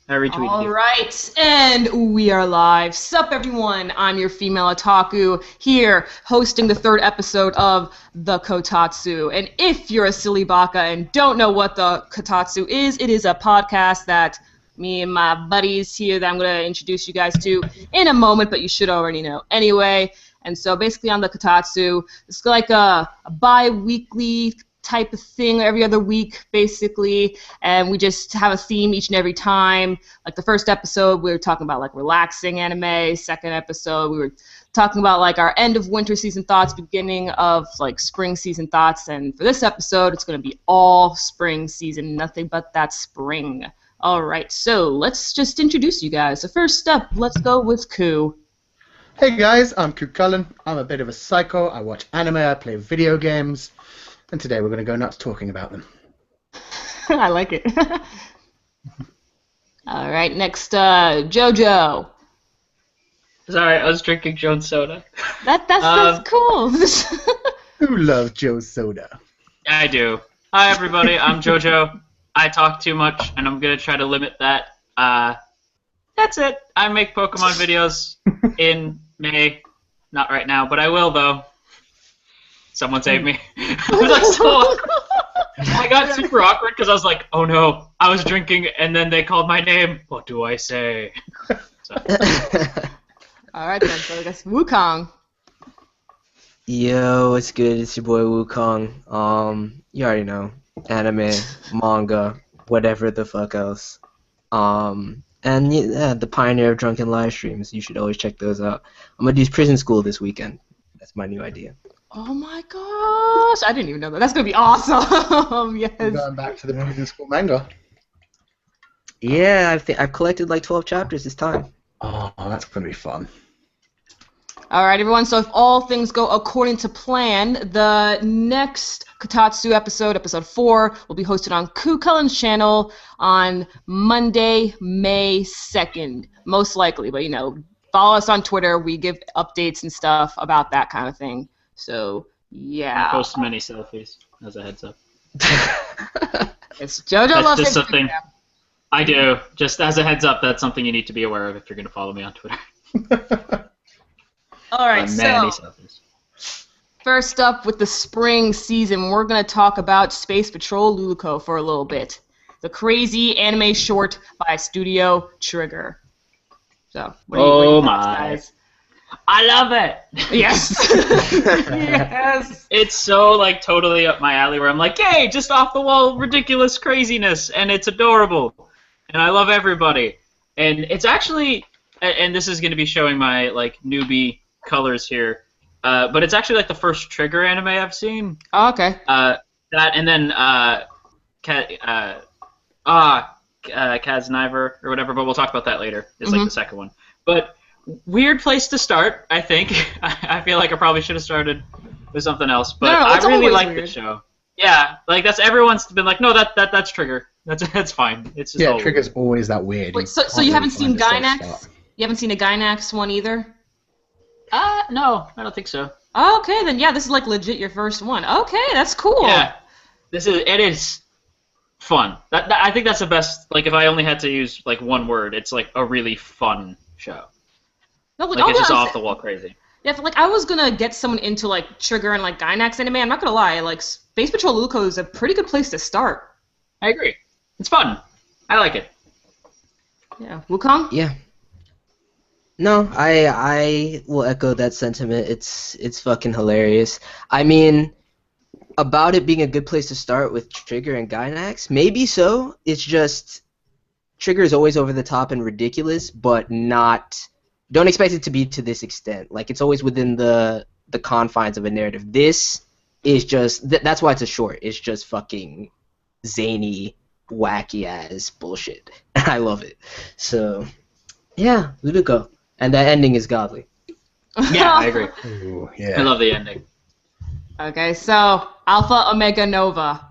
I retweeted All you. right, and we are live. Sup, everyone? I'm your female otaku here, hosting the third episode of the Kotatsu. And if you're a silly baka and don't know what the Kotatsu is, it is a podcast that me and my buddies here that I'm going to introduce you guys to in a moment, but you should already know anyway. And so basically on the Kotatsu, it's like a bi-weekly type of thing every other week, basically, and we just have a theme each and every time. Like the first episode, we were talking about like relaxing anime. Second episode, we were talking about like our end of winter season thoughts, beginning of like spring season thoughts, and for this episode, it's going to be all spring season, nothing but that spring. All right, so let's just introduce you guys. So first up, let's go with Ku. Hey guys, I'm Ku Cullen. I'm a bit of a psycho. I watch anime, I play video games, and today we're going to go nuts talking about them. I like it. All right, next, Jojo. Sorry, I was drinking Jones soda. That's cool. Who loves Joe Soda? I do. Hi, everybody. I'm Jojo. I talk too much, and I'm going to try to limit that. That's it. I make Pokemon videos in May. Not right now, but I will, though. Someone save me. I was like, so awkward. I got super awkward because I was like, oh no, I was drinking, and then they called my name. What do I say? So. All right, then. So I guess Wukong. Yo, what's good? It's your boy Wukong. You already know, anime, manga, whatever the fuck else. And yeah, the pioneer of drunken live streams. You should always check those out. I'm gonna do prison school this weekend. That's my new idea. Oh my gosh! I didn't even know that. That's gonna be awesome. Yes. We're going back to the prison school manga. Yeah, I've collected like 12 chapters this time. Oh, that's going to be fun. All right, everyone. So if all things go according to plan, the next Kotatsu episode, episode 4, will be hosted on Ku Cullen's channel on Monday, May 2nd, most likely. But you know, follow us on Twitter. We give updates and stuff about that kind of thing. So yeah. I post many selfies as a heads up. It's Jojo That's loves just Instagram. something I do. Just as a heads up, that's something you need to be aware of if you're going to follow me on Twitter. All right, Many so selfies. first up with the spring season, we're going to talk about Space Patrol Luluco for a little bit. The crazy anime short by Studio Trigger. So, what do you think, guys? I love it. Yes. Yes. It's so like totally up my alley where I'm like, hey, just off the wall ridiculous craziness, and it's adorable, and I love everybody, and it's actually, and this is going to be showing my like newbie colors here, but it's actually like the first Trigger anime I've seen. Oh, okay. That and then Kiznaiver or whatever, but we'll talk about that later. It's like the second one, but. Weird place to start, I think. I feel like I probably should have started with something else, but No, I really like weird. the show. Yeah, like that's everyone's been like, no, that's Trigger. That's fine. It's just Yeah, Trigger's always that weird. Wait, so you haven't seen Gainax? You haven't seen a Gainax one either? No, I don't think so. Oh, okay, then yeah, this is like legit your first one. Okay, that's cool. Yeah, it is fun. I think that's the best. Like, if I only had to use like one word, it's like a really fun show. No, Like it's just off the wall crazy. Yeah, like I was gonna get someone into like Trigger and like Gainax anime. I'm not gonna lie, like Space Patrol Luluco is a pretty good place to start. I agree. It's fun. I like it. Yeah, Wukong. Yeah. No, I will echo that sentiment. It's fucking hilarious. I mean, about it being a good place to start with Trigger and Gainax, maybe so. It's just Trigger is always over the top and ridiculous, but not. Don't expect it to be to this extent. Like, it's always within the confines of a narrative. This is just that's why it's a short. It's just fucking zany, wacky ass bullshit. I love it. So, yeah, Luluco. And that ending is godly. Yeah, I agree. Ooh, yeah. I love the ending. Okay, so Alpha Omega Nova.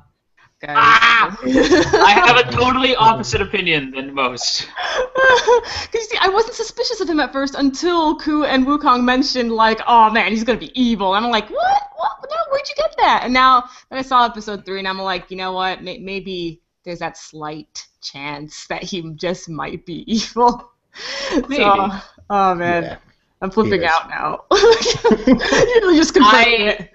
Guys. I have a totally opposite opinion than most. Because you see, I wasn't suspicious of him at first until Ku and Wukong mentioned, like, oh man, he's gonna be evil. And I'm like, what? No, where'd you get that? And now that I saw episode 3, and I'm like, you know what? Maybe there's that slight chance that he just might be evil. Maybe. So, oh man, Yeah. I'm flipping He is. out now. You just confirmed it.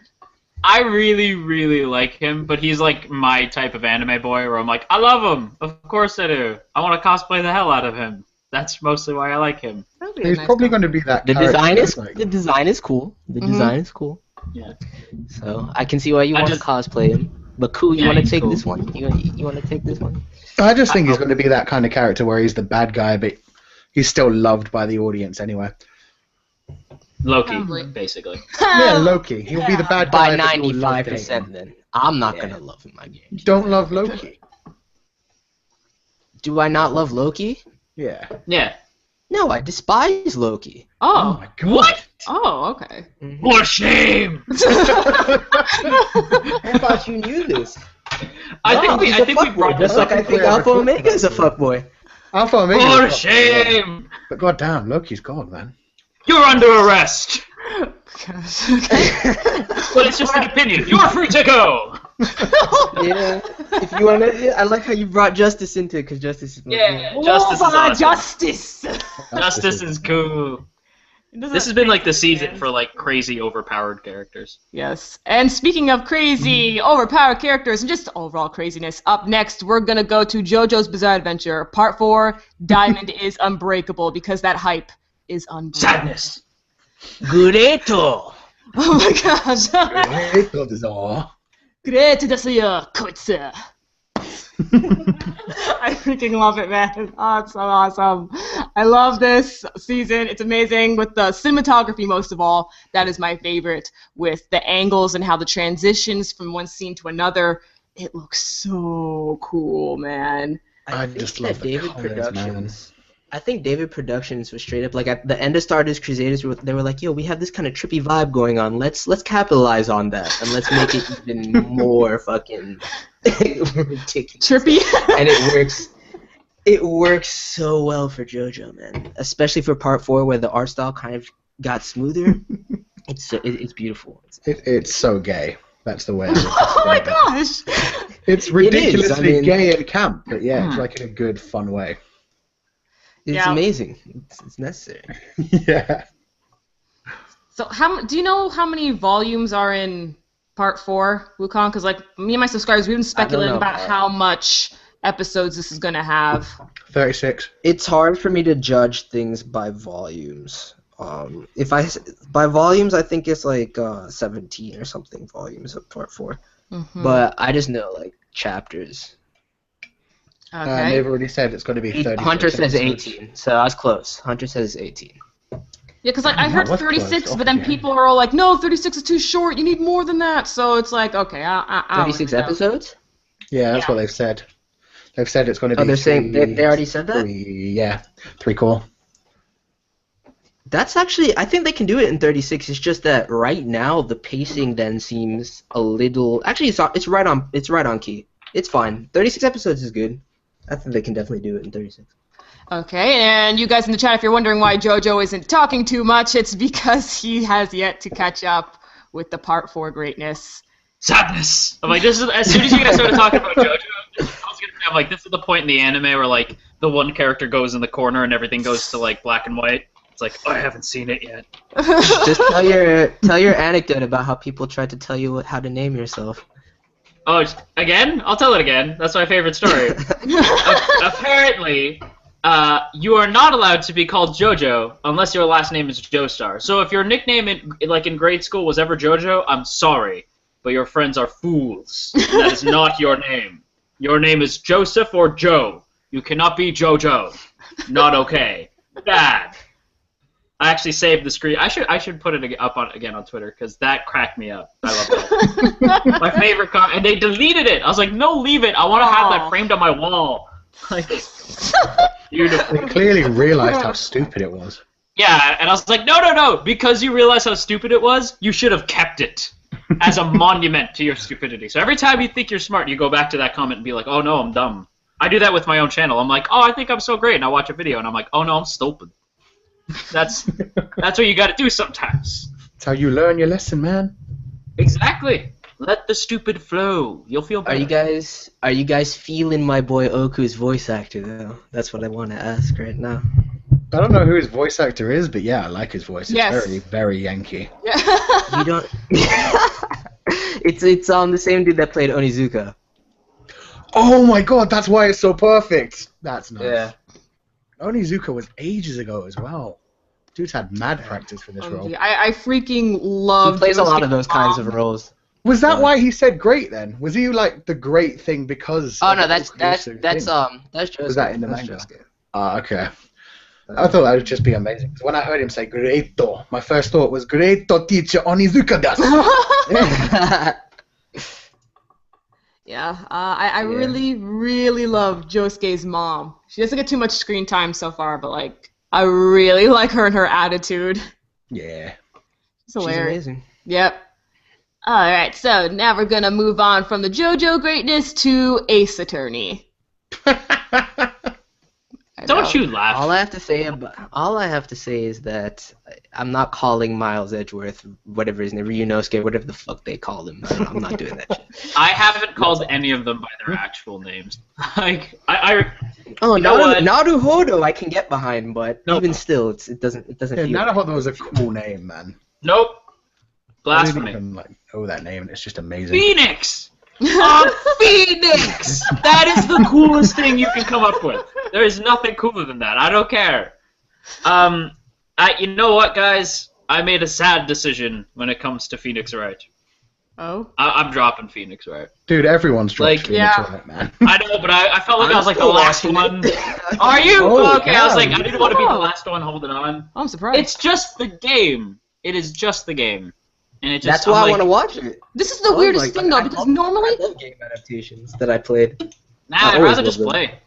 I really, really like him, but he's like my type of anime boy where I'm like, I love him. Of course I do. I want to cosplay the hell out of him. That's mostly why I like him. That'd be a He's nice probably guy. going to be that The character design that's is like- the design is cool. The Mhm. design is cool. Yeah. So I can see why you I want to just- cosplay him. But cool, you Yeah, want to he's take cool. this one? You want to take this one? I just think he's going to be that kind of character where he's the bad guy, but he's still loved by the audience anyway. Loki, Probably. basically. Yeah, Loki. He'll be the bad By guy. but you'll love to hate 95%, him. then I'm not Yeah. gonna love him. I guarantee. Don't love Loki. Do I not love Loki? Yeah. Yeah. No, I despise Loki. Oh Oh. my god. What? Oh, okay. For shame! I thought you knew this. I think we fuckboy, brought just this like up. I think Yeah, Alpha we're Omega is a fuckboy. Alpha Omega. For is- shame! But goddamn, Loki's gone, man. You're under arrest! Gosh, okay. But it's just an opinion. You're free to go! Yeah. If you wanna, I like how you brought Justice into it, because Justice is. Yeah, Justice is Over awesome. justice. Justice is cool. It doesn't This has been like the make season sense. for like crazy overpowered characters. Yes. And speaking of crazy, overpowered characters and just overall craziness, up next we're gonna go to JoJo's Bizarre Adventure, Part 4, Diamond is Unbreakable, because that hype is unbreakable. Sadness. Gureto. Oh my gosh. Great God, is all. Great desu yo, koitsu. I freaking love it, man. Oh, it's so awesome. I love this season. It's amazing with the cinematography, most of all. That is my favorite, with the angles and how the transitions from one scene to another. It looks so cool, man. I think just that love the David colours, Productions. I think David Productions was straight up like at the end of Stardust Crusaders. They were like, "Yo, we have this kind of trippy vibe going on. Let's capitalize on that and let's make it even more fucking ridiculous." Trippy. And it works. It works so well for JoJo, man. Especially for Part 4, where the art style kind of got smoother. It's beautiful. It's so gay. That's the way I would Oh my describe it. gosh. It's ridiculously I mean- gay and camp, but yeah, it's like in a good, fun way. It's Yeah. amazing. It's necessary. Yeah. So, do you know how many volumes are in Part 4, Wukong? Because, like, me and my subscribers, we've been speculating know. about how much episodes this is going to have. 36. It's hard for me to judge things by volumes. By volumes, I think it's like 17 or something volumes of Part 4. Mhm. But I just know like chapters. Okay. They've already said it's going to be 36. Hunter says episodes. 18, so I was close. Hunter says 18. Yeah, because like I Damn, heard that was 36, close. but then Oh, people are all like, "No, 36 is too short. You need more than that." So it's like, okay, I 36 don't know. episodes? Yeah, that's Yeah. what they've said. They've said it's going to be. Oh, they're saying they already said that? 3 core. That's actually, I think they can do it in 36. It's just that right now the pacing then seems a little. Actually, it's right on key. It's fine. 36 episodes is good. I think they can definitely do it in 36. Okay, and you guys in the chat, if you're wondering why JoJo isn't talking too much, it's because he has yet to catch up with the Part 4 greatness. Sadness. I'm like, this is as soon as you guys started talking about JoJo, I was gonna say, I'm like, this is the point in the anime where like the one character goes in the corner and everything goes to like black and white. It's like, oh, I haven't seen it yet. Just tell your anecdote about how people tried to tell you how to name yourself. Oh, again? I'll tell it again. That's my favorite story. Apparently, you are not allowed to be called JoJo unless your last name is Joestar. So if your nickname in grade school was ever JoJo, I'm sorry, but your friends are fools. That is not your name. Your name is Joseph or Joe. You cannot be JoJo. Not okay. Bad. I actually saved the screen. I should put it up again on Twitter because that cracked me up. I love that. My favorite comment, and they deleted it. I was like, no, leave it. I want to have that framed on my wall. Like, beautiful. They clearly realised how stupid it was. Yeah, and I was like, no, because you realize how stupid it was, you should have kept it as a monument to your stupidity. So every time you think you're smart, you go back to that comment and be like, oh no, I'm dumb. I do that with my own channel. I'm like, oh, I think I'm so great, and I watch a video, and I'm like, oh no, I'm stupid. That's what you got to do sometimes. That's how you learn your lesson, man. Exactly. Let the stupid flow. You'll feel better. Are you guys feeling my boy Oku's voice actor though? That's what I want to ask right now. I don't know who his voice actor is, but yeah, I like his voice. It's Yes. very, very Yankee. You don't. It's the same dude that played Onizuka. Oh my god, that's why it's so perfect. That's nice. Yeah. Onizuka was ages ago as well. Dude's had mad practice for this role. I freaking love. He plays a lot of those kinds of roles. Was that why he said great then? Was he like the great thing because? Oh of no, the that's exclusive thing? Josuke. Was that in the That's manga? Josuke. Ah, okay. I thought that would just be amazing. 'Cause when I heard him say "greato," my first thought was "greato teacher Onizuka desu." Yeah, I really, really love Josuke's mom. She doesn't get too much screen time so far, but like, I really like her and her attitude. Yeah. It's hilarious. She's amazing. Yep. Alright, so now we're gonna move on from the JoJo greatness to Ace Attorney. Don't you laugh. All I have to say is that I'm not calling Miles Edgeworth, whatever his name, Ryunosuke, whatever the fuck they call him. I'm not doing that shit. I haven't called any of them by their actual names. Like, Oh, You know what? Naruhodo I can get behind, but Nope. even still, it doesn't Yeah, feel. Naruhodo was a cool name, man. Nope. I didn't Blasphemy. even know that name, and it's just amazing. Phoenix! A phoenix! That is the coolest thing you can come up with. There is nothing cooler than that. I don't care. You know what, guys? I made a sad decision when it comes to Phoenix Wright. Oh? I'm dropping Phoenix Wright. Dude, everyone's dropped Like, Phoenix yeah. Wright, man. I know, but I felt like I'm I was like the still last watching one. it. Are you? Oh, Okay, I was like, I yeah. didn't want to be the last one holding on. I'm surprised. It's just the game. It is just the game. And it just, That's why I want to watch it. This is the weirdest thing, though, because normally... I love game adaptations that I played. Nah, I I'd always rather just love them. play.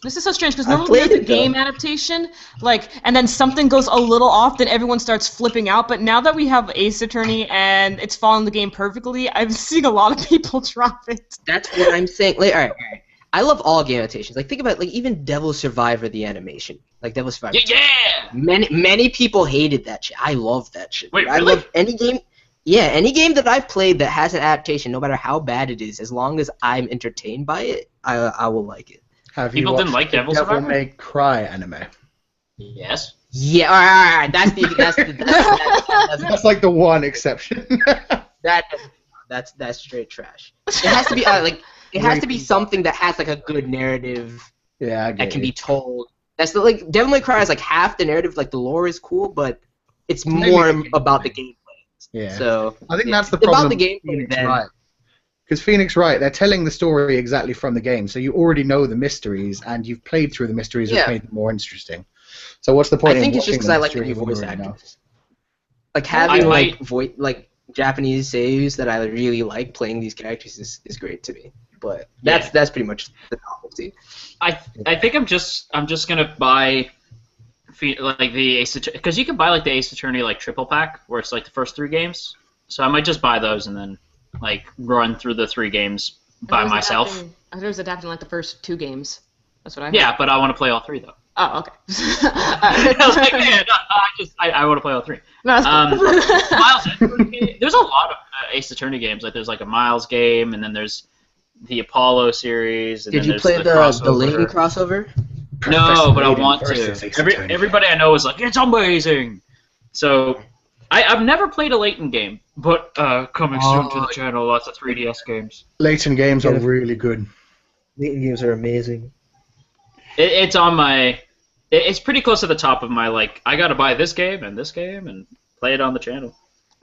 This is so strange, because I normally played there's a it, though. game adaptation, like, and then something goes a little off, then everyone starts flipping out, but now that we have Ace Attorney and it's following the game perfectly, I'm seeing a lot of people drop it. That's what I'm saying. Like, all right. I love all game adaptations. Like, think about like even Devil Survivor, the animation. Like Devil Survivor. Yeah! Many people hated that shit. I love that shit. Wait, I really? love any game. Yeah, any game that I've played that has an adaptation, no matter how bad it is, as long as I'm entertained by it, I will like it. Have People you didn't watched like the Devil Devil Survivor? May Cry anime? Yes. Yeah, all right. That's like the one exception. That's straight trash. It has to be it has to be something that has like a good narrative Yeah, I get that can you. be told. That's the, like Devil May Cry is like half the narrative. Like the lore is cool, but it's Mainly more the gameplay. about the gameplay. Yeah. So I think yeah, that's the it's about problem the with gameplay. Phoenix Then Wright. Because Phoenix Wright, they're telling the story exactly from the game, so you already know the mysteries, and you've played through the mysteries, which Yeah. made them more interesting. So what's the point I think in it's just watching because I the like the mysteries new when you voice already know? actors. Like having might- like Japanese seiyus that I really like playing these characters is great to me. But that's pretty much the novelty. I think I'm just gonna buy like the Ace Attorney, because you can buy like the Ace Attorney like triple pack where it's like the first 3 games. So I might just buy those and then like run through the 3 games by myself. I thought it was adapting like the first 2 games. That's what I heard. Yeah, but I want to play all 3 though. Oh, okay. I was like, yeah, no, I want to play all 3. No, that's cool. Miles Edgeworth, there's a lot of Ace Attorney games. Like there's like a Miles game, and then there's the Apollo series. And Did then you there's play the crossover. Layton crossover? No, Professor but I Layton want versus to. Ace Attorney. Everybody I know is like, it's amazing. So I've never played a Layton game, but coming soon to the channel, lots of 3DS games. Layton games are really good. Layton games are amazing. It's on my. It's pretty close to the top of my like. I gotta buy this game and play it on the channel.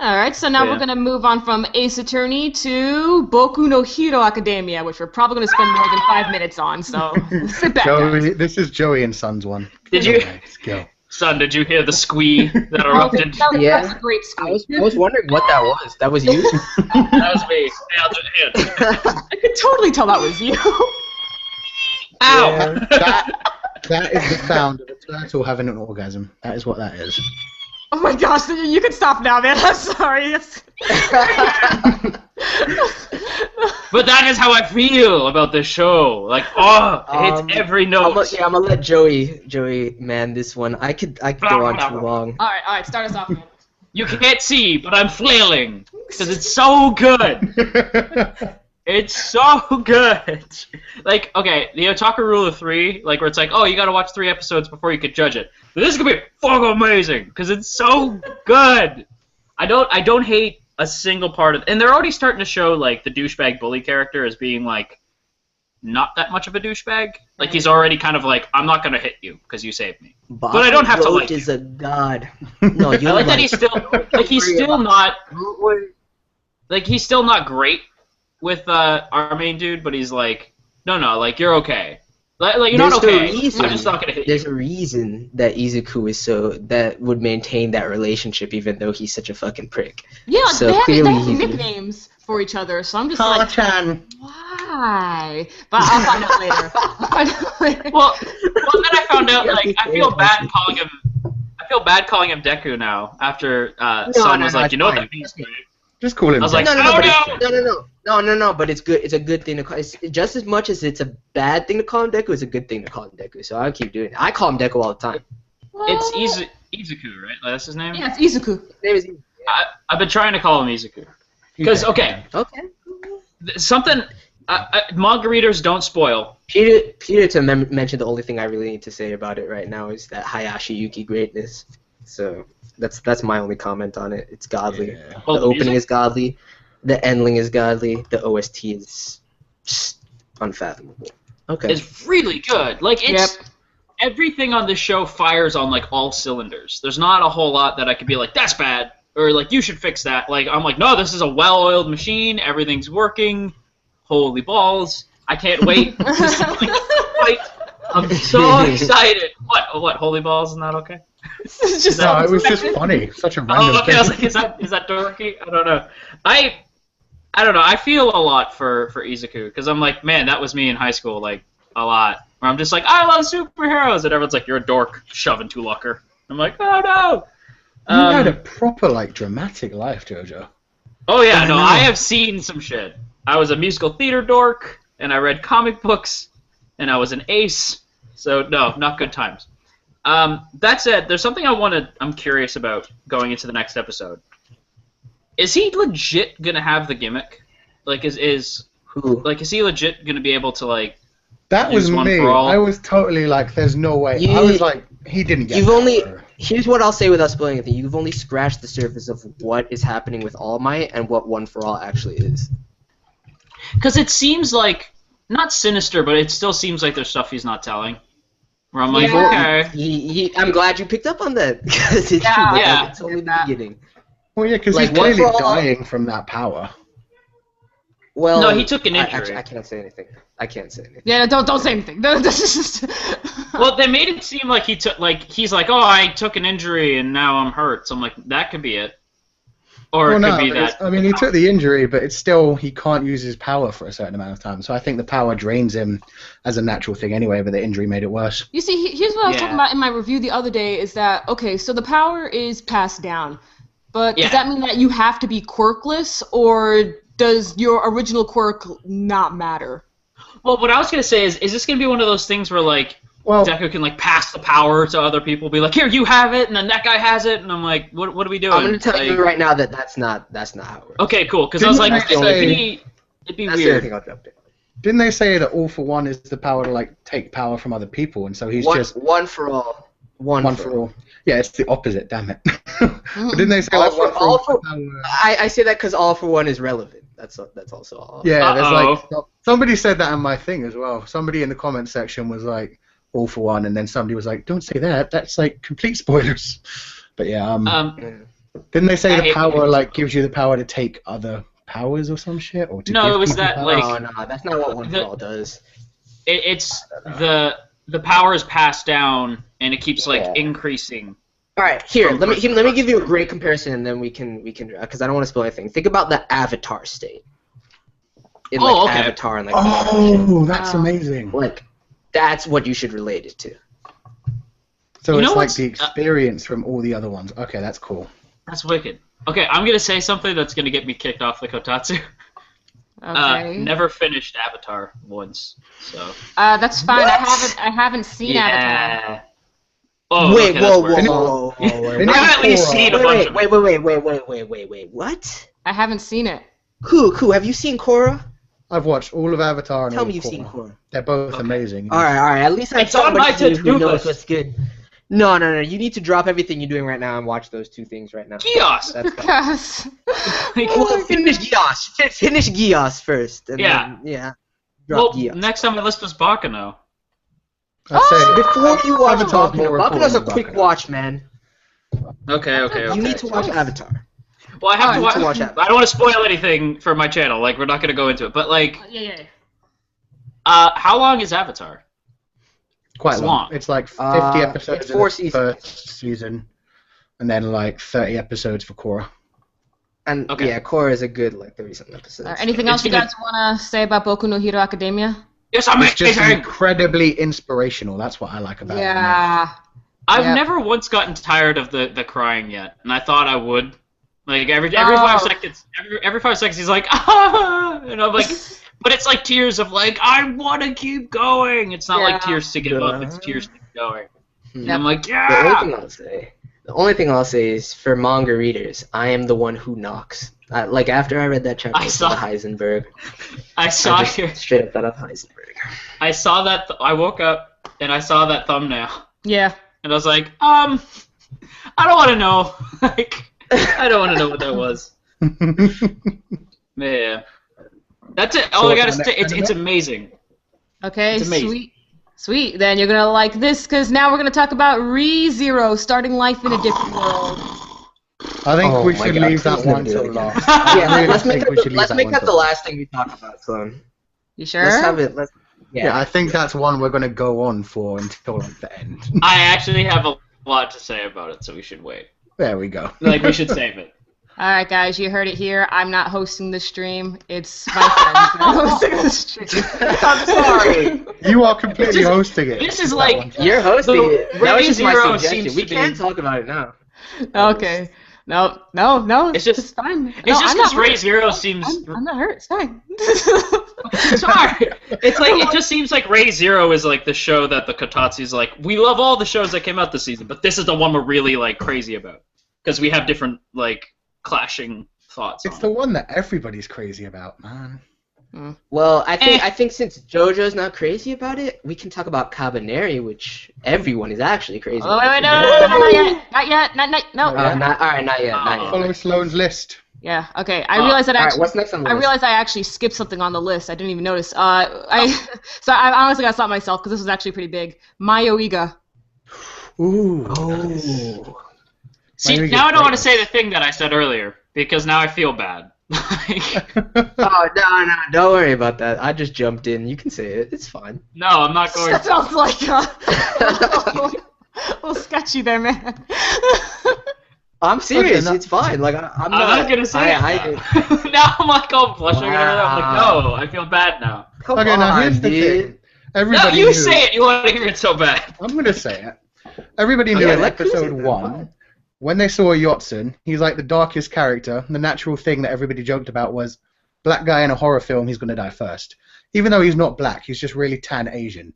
All right, so now Yeah. we're going to move on from Ace Attorney to Boku no Hero Academia, which we're probably going to spend more than 5 minutes on, so sit back, guys. Joey, this is Joey and Son's one. Did you- Let's go. Son, did you hear the squee that Oh, erupted? that was a great I squeeze. was wondering what that was. That was you? That was me. Hey, I'll do- I could totally tell that was you. Ow! That is the sound of a turtle having an orgasm. That is what that is. Oh my gosh, you can stop now, man. I'm sorry. But that is how I feel about this show. Like, oh, it hits every note. I'm gonna let Joey man this one. I could go on too long. All right, start us off, man. You can't see, but I'm flailing because it's so good. It's so good. Like, okay, the Otaku rule of 3, like where it's like, oh, you gotta watch 3 episodes before you could judge it. But this is gonna be fucking amazing because it's so good. I don't hate a single part of, and they're already starting to show like the douchebag bully character as being like not that much of a douchebag. Like he's already kind of like, I'm not gonna hit you because you saved me. But I don't have to like. Is a god. No, you I like that he's still like he's still not like he's still not great with our main dude, but he's like, no, like you're okay. Like you're not okay. I'm just not gonna hit you. There's a reason that Izuku is that would maintain that relationship even though he's such a fucking prick. Yeah, so they clearly have nicknames for each other, so I'm just like, Chan. Why? But I'll find out later. Well, then I found out like I feel bad calling him Deku now after Sun was like, you know what that means, right? Just call him. I was like, no, but it's good. It's a good thing to call. It's just as much as it's a bad thing to call him Deku, it's a good thing to call him Deku. So I'll keep doing it. I call him Deku all the time. It's Izuku, right? That's his name. Yeah, it's Izuku. His name is Izuku. I've been trying to call him Izuku because Okay. something manga readers don't spoil. Peter to mention the only thing I really need to say about it right now is that Hayashi Yuki greatness. So that's my only comment on it. It's godly. Yeah. The opening is godly. The ending is godly. The OST is just unfathomable. Okay. It's really good. Like it's everything on this show fires on like all cylinders. There's not a whole lot that I could be like, that's bad, or like you should fix that. Like I'm like, no, this is a well-oiled machine. Everything's working. Holy balls! I can't wait. I'm so excited. What? Holy balls? Isn't that okay? No, it was just funny. Such a random okay. I was like, is that dorky? I don't know. I don't know. I feel a lot for Izuku because I'm like, man, that was me in high school, like a lot. Where I'm just like, I love superheroes, and everyone's like, you're a dork, shoving to locker. I'm like, oh no. You had a proper like dramatic life, Jojo. Oh yeah, no, I have seen some shit. I was a musical theater dork, and I read comic books, and I was an ace. So no, not good times. That said, there's something I'm curious about going into the next episode. Is he legit gonna have the gimmick? Like, is he legit gonna be able to like? That was me. I was totally like, there's no way. I was like, he didn't get. Here's what I'll say without spoiling anything. You've only scratched the surface of what is happening with All Might and what One for All actually is. Because it seems like not sinister, but it still seems like there's stuff he's not telling. Where I'm like, okay. I'm glad you picked up on that because it's true. Yeah. It's only the beginning. Well, yeah, because Like, he's clearly One for All- dying from that power. Well, No, he took an injury. I can't say anything. I can't say anything. Yeah, don't say anything. No, this is just. Well, they made it seem like he's like, oh, I took an injury and now I'm hurt. So I'm like, that could be it. Or it could be that. I mean, he took the injury, but it's still, he can't use his power for a certain amount of time. So I think the power drains him as a natural thing anyway, but the injury made it worse. You see, here's what I was talking about in my review the other day is that, okay, so the power is passed down, but does that mean that you have to be quirkless, or does your original quirk not matter? Well, what I was going to say is this going to be one of those things where, like, Deku can, like, pass the power to other people, be like, here, you have it, and then that guy has it, and I'm like, what are we doing? I'm going to tell you right now that that's not how it works. Okay, cool, because I was like, it'd be That's weird. the only thing I'll jump in. Didn't they say that All for One is the power to, like, take power from other people, and so he's just... One for all. One for all. Yeah, it's the opposite, damn it. But didn't they say, like, all for I say that because All for One is relevant. That's also all. Yeah, there's like... Somebody said that in my thing as well. Somebody in the comment section was like, All for One, and then somebody was like, don't say that. That's, like, complete spoilers. But yeah, didn't they say the power, like, gives you the power to take other powers or some shit? Or to No, give it was people that, power? like... No, that's not what One for All does. It's the power is passed down, and it keeps, like, increasing. All right, here. Let me give you a great comparison, and then we can because I don't want to spoil anything. Think about the Avatar state. In like Avatar and like. Oh, that's amazing. Like, that's what you should relate it to. So it's like the experience from all the other ones. Okay, that's cool. That's wicked. Okay, I'm gonna say something that's gonna get me kicked off the Kotatsu. Okay. Never finished Avatar once, so. That's fine. I haven't seen Avatar. Oh, Wait, okay, whoa, that's whoa, worse. whoa, I've at least seen a bunch of wait, what? I haven't seen it. Cool, have you seen Korra? I've watched all of Avatar and Tell all me of you've seen Korra. Korra. They're both Okay. amazing. Alright, at least I have It's on my somebody to-do who knows list. what's good. No, you need to drop everything you're doing right now and watch those two things right now. Gios! That's fine. Yes. Well, finish Gios. Finish Gios first. And Yeah. Then, drop Well, Gios. next on my list was Bakano. I'd say Before you watch Avatar's more Bakuno, Bakuno's a important than quick Bakuno. watch, man. Okay. You need to watch Avatar. Well, I have to You watch. need to watch Avatar. I don't want to spoil anything for my channel. Like, we're not going to go into it. But, like, Yeah. how long is Avatar? quite It's long. long. It's like 50 episodes it's in 4 the seasons. first season, and then like 30 episodes for Korra. And Okay. yeah, Korra is a good 30-something episodes. Anything else you gonna- guys want to say about Boku no Hero Academia? It's It's just amazing! incredibly inspirational. That's what I like about it. Yeah. I've Yep. never once gotten tired of the crying yet, and I thought I would. Like, every Oh. 5 seconds, every 5 seconds he's like, ah! And I'm like, but it's like tears of like, I want to keep going. It's not Yeah. like tears to give up, it's tears to keep going. And I'm like, The only yeah! thing I'll say is for manga readers, I am the one who knocks. Like after I read that chapter I of saw- Heisenberg, I saw I just here. straight up thought of Heisenberg. I saw that. I woke up and I saw that thumbnail, Yeah. and I was like, I don't want to know. Like, I don't want to know what that was. Man, that's it. All I gotta say, it's amazing. Okay, It's amazing. Sweet. Then you're gonna like this because now we're gonna talk about ReZero, starting life in a different world. I think Oh we my should God, leave that please don't one do it till again. last. Yeah, I really let's make think we should leave that one the till last thing we talk about, Sloan. You sure? Let's have it. Yeah, I think that's one we're going to go on for until like the end. I actually have a lot to say about it, so we should wait. There we go. Like, we should save it. All right, guys, you heard it here. I'm not hosting the stream. It's my friends that are hosting the stream. I'm sorry. You are completely hosting it. This is That like- one. You're hosting The it. That was just my ReZero suggestion. seems We to be- can talk about it now. Okay. No. It's just- it's fine. It's just I'm not because hurt. ReZero seems. I'm not hurt. It's fine. Sorry. It's like it just seems like ReZero is like the show that the Kotatsu's like. We love all the shows that came out this season, but this is the one we're really like crazy about because we have different like clashing thoughts. It's on the it. one that everybody's crazy about, man. Well, I think since JoJo's not crazy about it, we can talk about Kabaneri, which everyone is actually crazy Oh, about. wait, no, not yet. Not no. All right, not yet. Follow Sloan's list. Yeah. Okay. I realized that All right, actually. what's next on the I list? realized I actually skipped something on the list. I didn't even notice. So I honestly got to stop myself because this was actually pretty big. Mayoiga. Ooh. Oh. See, Maybe now I get don't want to great. say the thing that I said earlier because now I feel bad. Oh, no, don't worry about that. I just jumped in. You can say it. It's fine. No, I'm not going. That sounds like a little sketchy there, man. I'm serious. no- It's fine. Like I'm I'm not gonna say it. Now I'm like all blushing and everything. I'm like, no, I feel bad now. Come Okay, now on, here's the dude. thing. Everybody No, you knew, say it. You want to hear it so bad. I'm going to say it. Everybody knew Okay, in let Chris say episode that. 1, when they saw Yotsun, he's like the darkest character. The natural thing that everybody joked about was black guy in a horror film, he's going to die first. Even though he's not black, he's just really tan Asian.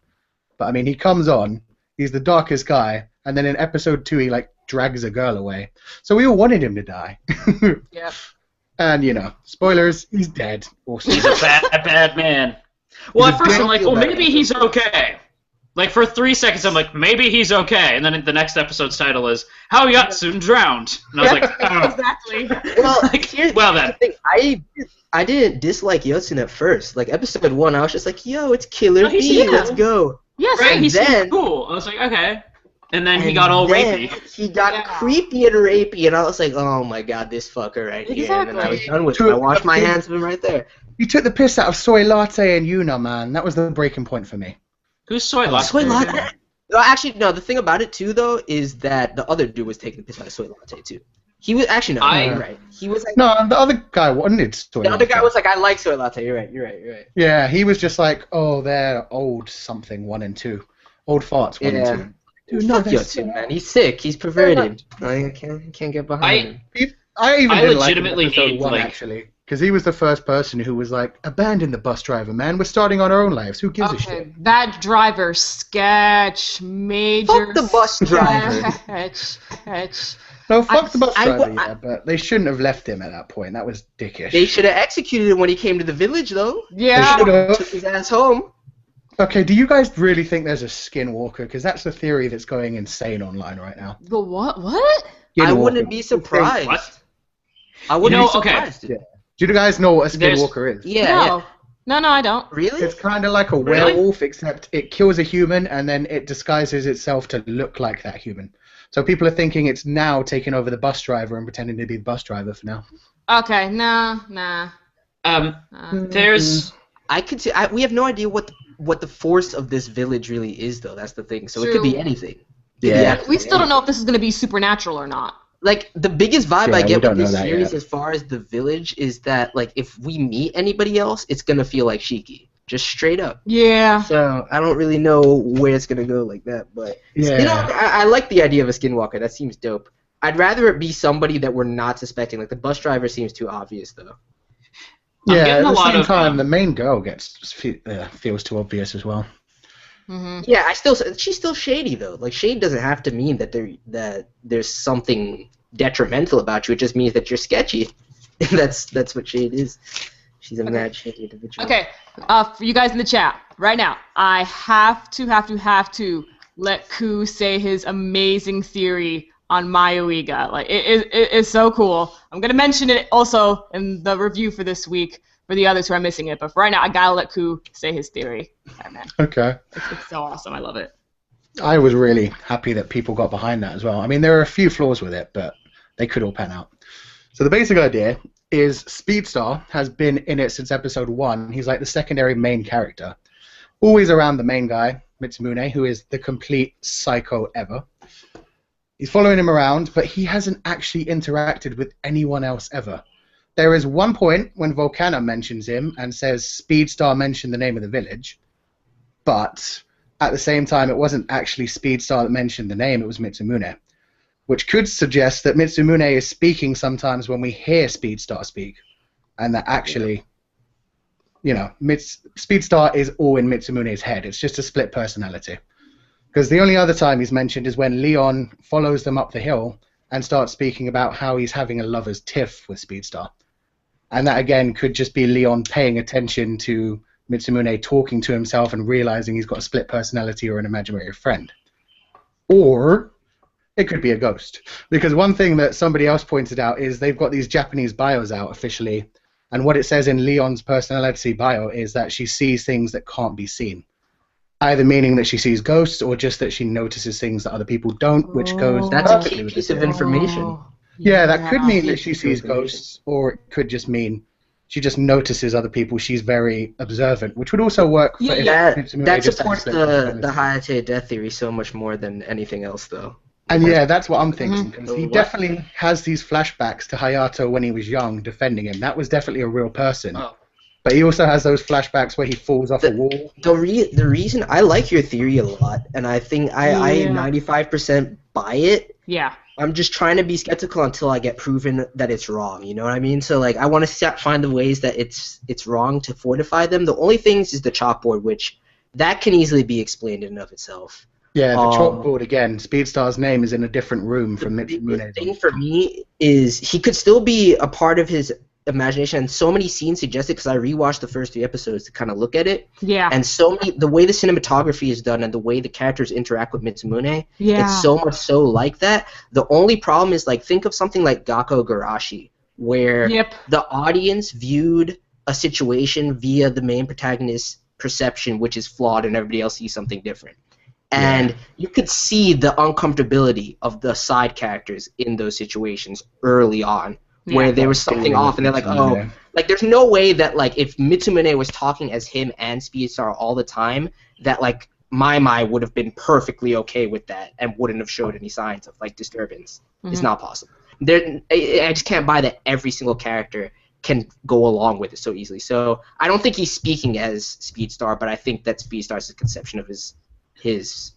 But I mean, he comes on, he's the darkest guy, and then in episode 2 he like drags a girl away. So we all wanted him to die. Yep. And you know, spoilers, he's dead. Also. He's a bad man. Well, He's at a first dick. I'm like, well, maybe he's okay. Like for 3 seconds, I'm like, maybe he's okay, and then the next episode's title is "How Yotsun Drowned," and I was like, oh. Exactly. Well, Like, here's well the then. thing. I didn't dislike Yotsun at first. Like episode 1, I was just like, yo, it's Killer No, he's B. cool. Let's go. Yes. Right? And He seemed then- cool. I was like, okay. And then he And got all then rapey. He got Yeah. creepy and rapey, and I was like, oh my god, this fucker right here. And then I was done with it. I washed my hands of him right there. He took the piss out of Soy Latte and Yuna, man. That was the breaking point for me. Who's Soy Latte? Soy Latte. No, actually, no. The thing about it too, though, is that the other dude was taking the piss out of Soy Latte too. He was actually no. You're right. He was like No, the other guy wanted Soy the Latte. other guy was like, I like Soy Latte. You're right. Yeah, he was just like, oh, they're old something, 1 and 2. Old farts, 1 Yeah. and 2. Dude, Fuck no, that's Yotsun, man. He's sick. He's perverted. I can't get behind him. I even I didn't legitimately like him in episode need, 1, like- actually. Because he was the first person who was like, abandon the bus driver, man. We're starting on our own lives. Who gives a shit? That driver sketch, major Fuck the bus driver. Sketch. No, fuck the bus driver, but they shouldn't have left him at that point. That was dickish. They should have executed him when he came to the village, though. Yeah. They should have. Took his ass home. Okay, do you guys really think there's a skinwalker? Because that's the theory that's going insane online right now. The what? What? I wouldn't be surprised. What? I wouldn't be okay. surprised. Yeah. Do you guys know what a skinwalker is? Yeah. No, I don't. Really? It's kind of like a werewolf, except it kills a human and then it disguises itself to look like that human. So people are thinking it's now taking over the bus driver and pretending to be the bus driver for now. Okay, nah. There's. I could see. We have no idea what the force of this village really is, though. That's the thing. So it could be anything. Yeah. We still don't know if this is going to be supernatural or not. Like, the biggest vibe I get with this series yet. as far as the village is that, like, if we meet anybody else, it's going to feel like Shiki. Just straight up. Yeah. So I don't really know where it's going to go like that. But, I like the idea of a skinwalker. That seems dope. I'd rather it be somebody that we're not suspecting. Like, the bus driver seems too obvious, though. Yeah, at the same time, the main girl feels too obvious as well. Mm-hmm. Yeah, she's still shady though. Like, shade doesn't have to mean that there's something detrimental about you. It just means that you're sketchy. that's what shade is. She's a mad shady individual. Okay, for you guys in the chat right now, I have to let Ku say his amazing theory on Mayoiga. Like, it is so cool. I'm gonna mention it also in the review for this week for the others who are missing it. But for right now, I gotta let Ku say his theory. Right, man. Okay. It's so awesome. I love it. I was really happy that people got behind that as well. I mean, there are a few flaws with it, but they could all pan out. So the basic idea is Speedstar has been in it since episode 1. He's like the secondary main character. Always around the main guy, Mitsumune, who is the complete psycho ever. He's following him around, but he hasn't actually interacted with anyone else ever. There is one point when Volcana mentions him and says Speedstar mentioned the name of the village, but at the same time it wasn't actually Speedstar that mentioned the name, it was Mitsumune, which could suggest that Mitsumune is speaking sometimes when we hear Speedstar speak, and that actually, Speedstar is all in Mitsumune's head. It's just a split personality. Because the only other time he's mentioned is when Leon follows them up the hill and starts speaking about how he's having a lover's tiff with Speedstar. And that, again, could just be Leon paying attention to Mitsumune talking to himself and realizing he's got a split personality or an imaginary friend. Or it could be a ghost. Because one thing that somebody else pointed out is they've got these Japanese bios out officially, and what it says in Leon's personality bio is that she sees things that can't be seen. Either meaning that she sees ghosts or just that she notices things that other people don't, which goes... That's a key piece of information. Yeah, that could mean that she sees ghosts, or it could just mean she just notices other people. She's very observant, which would also work for... That supports the Hayate death theory so much more than anything else, though. And yeah, that's what I'm thinking, because he definitely has these flashbacks to Hayato when he was young, defending him. That was definitely a real person. Oh. But he also has those flashbacks where he falls off a wall. The reason I like your theory a lot, and I think I 95% buy it. Yeah. I'm just trying to be skeptical until I get proven that it's wrong. You know what I mean? So like, I want to find the ways that it's wrong to fortify them. The only things is the chalkboard, which that can easily be explained in and of itself. Yeah, the chalkboard again. Speedstar's name is in a different room from Mitsumune's. The thing for me is he could still be a part of his imagination, and so many scenes suggest it because I rewatched the first 3 episodes to kind of look at it. Yeah. And the way the cinematography is done and the way the characters interact with Mitsumune, it's so much so like that. The only problem is, like, think of something like Gakko Garashi, where the audience viewed a situation via the main protagonist's perception, which is flawed, and everybody else sees something different. And you could see the uncomfortability of the side characters in those situations early on, where there was something off, and they're like, oh, like, there's no way that, like, if Mitsumune was talking as him and Speedstar all the time, that, like, Mai would have been perfectly okay with that and wouldn't have showed any signs of, like, disturbance. It's not possible. I just can't buy that every single character can go along with it so easily. So I don't think he's speaking as Speedstar, but I think that Speedstar's conception of his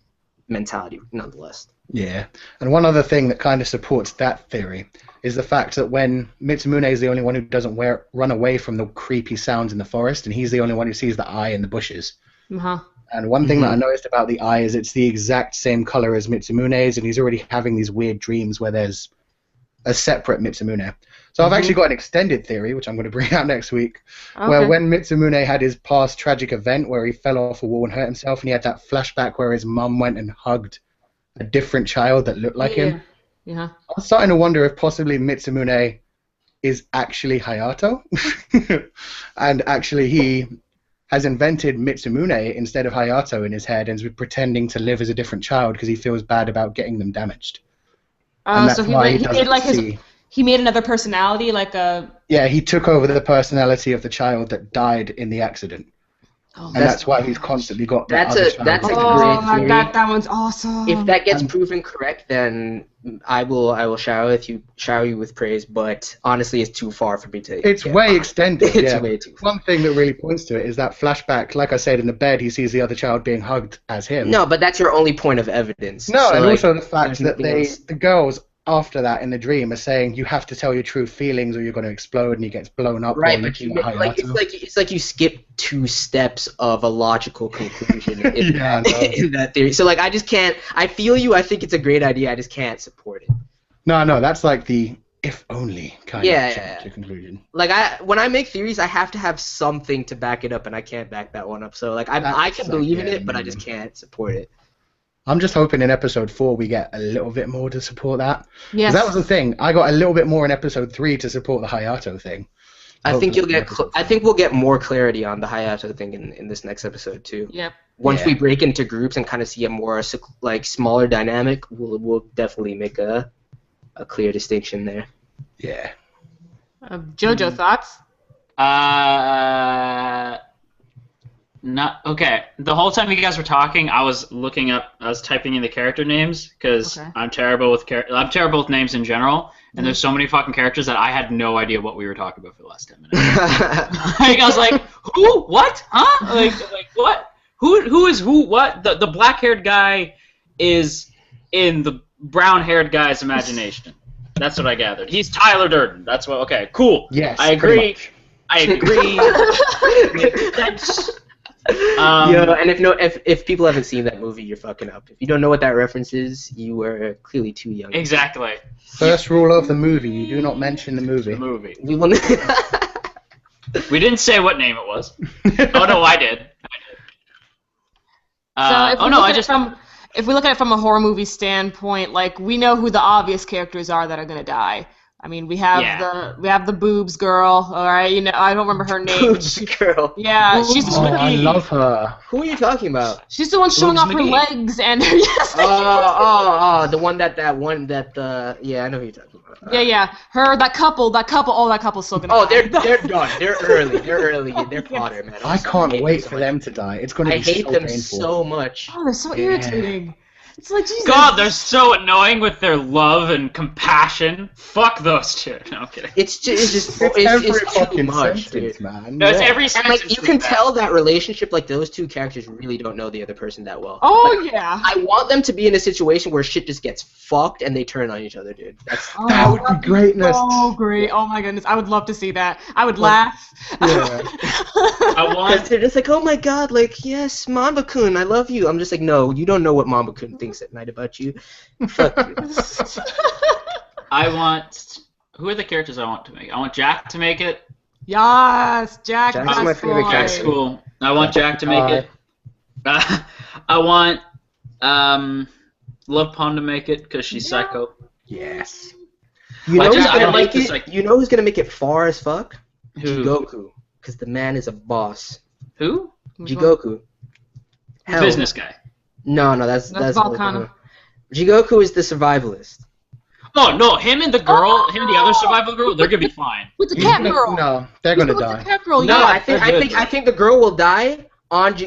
mentality, nonetheless. Yeah, and one other thing that kind of supports that theory is the fact that when Mitsumune is the only one who doesn't run away from the creepy sounds in the forest, and he's the only one who sees the eye in the bushes. Uh-huh. And one thing that I noticed about the eye is it's the exact same color as Mitsumune's, and he's already having these weird dreams where there's a separate Mitsumune. So I've actually got an extended theory, which I'm going to bring out next week, where when Mitsumune had his past tragic event where he fell off a wall and hurt himself, and he had that flashback where his mum went and hugged a different child that looked like him. Yeah. I was starting to wonder if possibly Mitsumune is actually Hayato, and actually he has invented Mitsumune instead of Hayato in his head and is pretending to live as a different child because he feels bad about getting them damaged. So he made another personality, like a... Yeah, he took over the personality of the child that died in the accident. And that's why he's constantly got that other child. That's a great theory. That one's awesome. If that gets proven correct, then I will shower you with praise. But honestly, it's too far for me to. It's way extended. It's way too far. One thing that really points to it is that flashback. Like I said, in the bed, he sees the other child being hugged as him. No, but that's your only point of evidence. No, so and also the fact that the girls after that in the dream are saying you have to tell your true feelings or you're going to explode, and he gets blown up. Right, but it's like you skip 2 steps of a logical conclusion in that theory. So like I just can't. I feel you. I think it's a great idea. I just can't support it. No, that's like the if only kind of conclusion. Like when I make theories, I have to have something to back it up, and I can't back that one up. So like I can believe in it, but I just can't support it. I'm just hoping in episode 4 we get a little bit more to support that. Yes. That was the thing. I got a little bit more in episode 3 to support the Hayato thing. I think you'll get. I think we'll get more clarity on the Hayato thing in this next episode too. Yep. Once we break into groups and kind of see a more like smaller dynamic, we'll definitely make a clear distinction there. Yeah. Jojo, thoughts? Not okay. The whole time you guys were talking, I was typing in the character names because I'm terrible with names in general, and there's so many fucking characters that I had no idea what we were talking about for the last 10 minutes. Like I was like, who? What? Huh? Like what? Who is who? What? The black-haired guy is in the brown-haired guy's imagination. That's what I gathered. He's Tyler Durden. That's what. Okay, cool. Yes. I agree. I agree. And if people haven't seen that movie, you're fucking up. If you don't know what that reference is, you were clearly too young. Exactly. First rule of the movie: you do not mention the movie. We didn't say what name it was. Oh no, I did. If we look at it from a horror movie standpoint, like we know who the obvious characters are that are gonna die. I mean, we have the boobs girl. All right, I don't remember her name. Boobs girl. Yeah, she's the one. I love her. Who are you talking about? She's the one showing off her legs and her. Yes. The one that I know who you're talking about. Yeah. That couple. Oh, that couple's so gonna. Oh, they're done. They're early. They're fodder, man. I can't wait for them to die. It's gonna be so painful. I hate them so much. Oh, they're so irritating. It's like, Jesus. God, they're so annoying with their love and compassion. Fuck those two. No, I'm kidding. It's too much, dude. Man. No, it's every sentence. And you can tell that relationship, like those two characters really don't know the other person that well. Oh, yeah. I want them to be in a situation where shit just gets fucked and they turn on each other, dude. That would be greatness. Oh, great. Oh, my goodness. I would love to see that. I would laugh. Yeah. They're just like, oh my god, like, yes, Mamba-kun, I love you. I'm just like, no, you don't know what Mamba-kun thinks at night about you. Fuck you. Who are the characters I want to make? I want Jack to make it. Yes, Jack's my favorite character. Jack's cool. I want Jack to make it. I want Love Pond to make it because she's psycho. Yes. You know who's gonna make it far as fuck? Who? Jigoku, because the man is a boss. Who? Jigoku. The business guy. No, that's Volcano. Jigoku is the survivalist. Oh no, him and the girl, him and the other survival girl, they're gonna be fine. With the cat girl. No, they're gonna die. The cat girl, no, yeah. I think the girl will die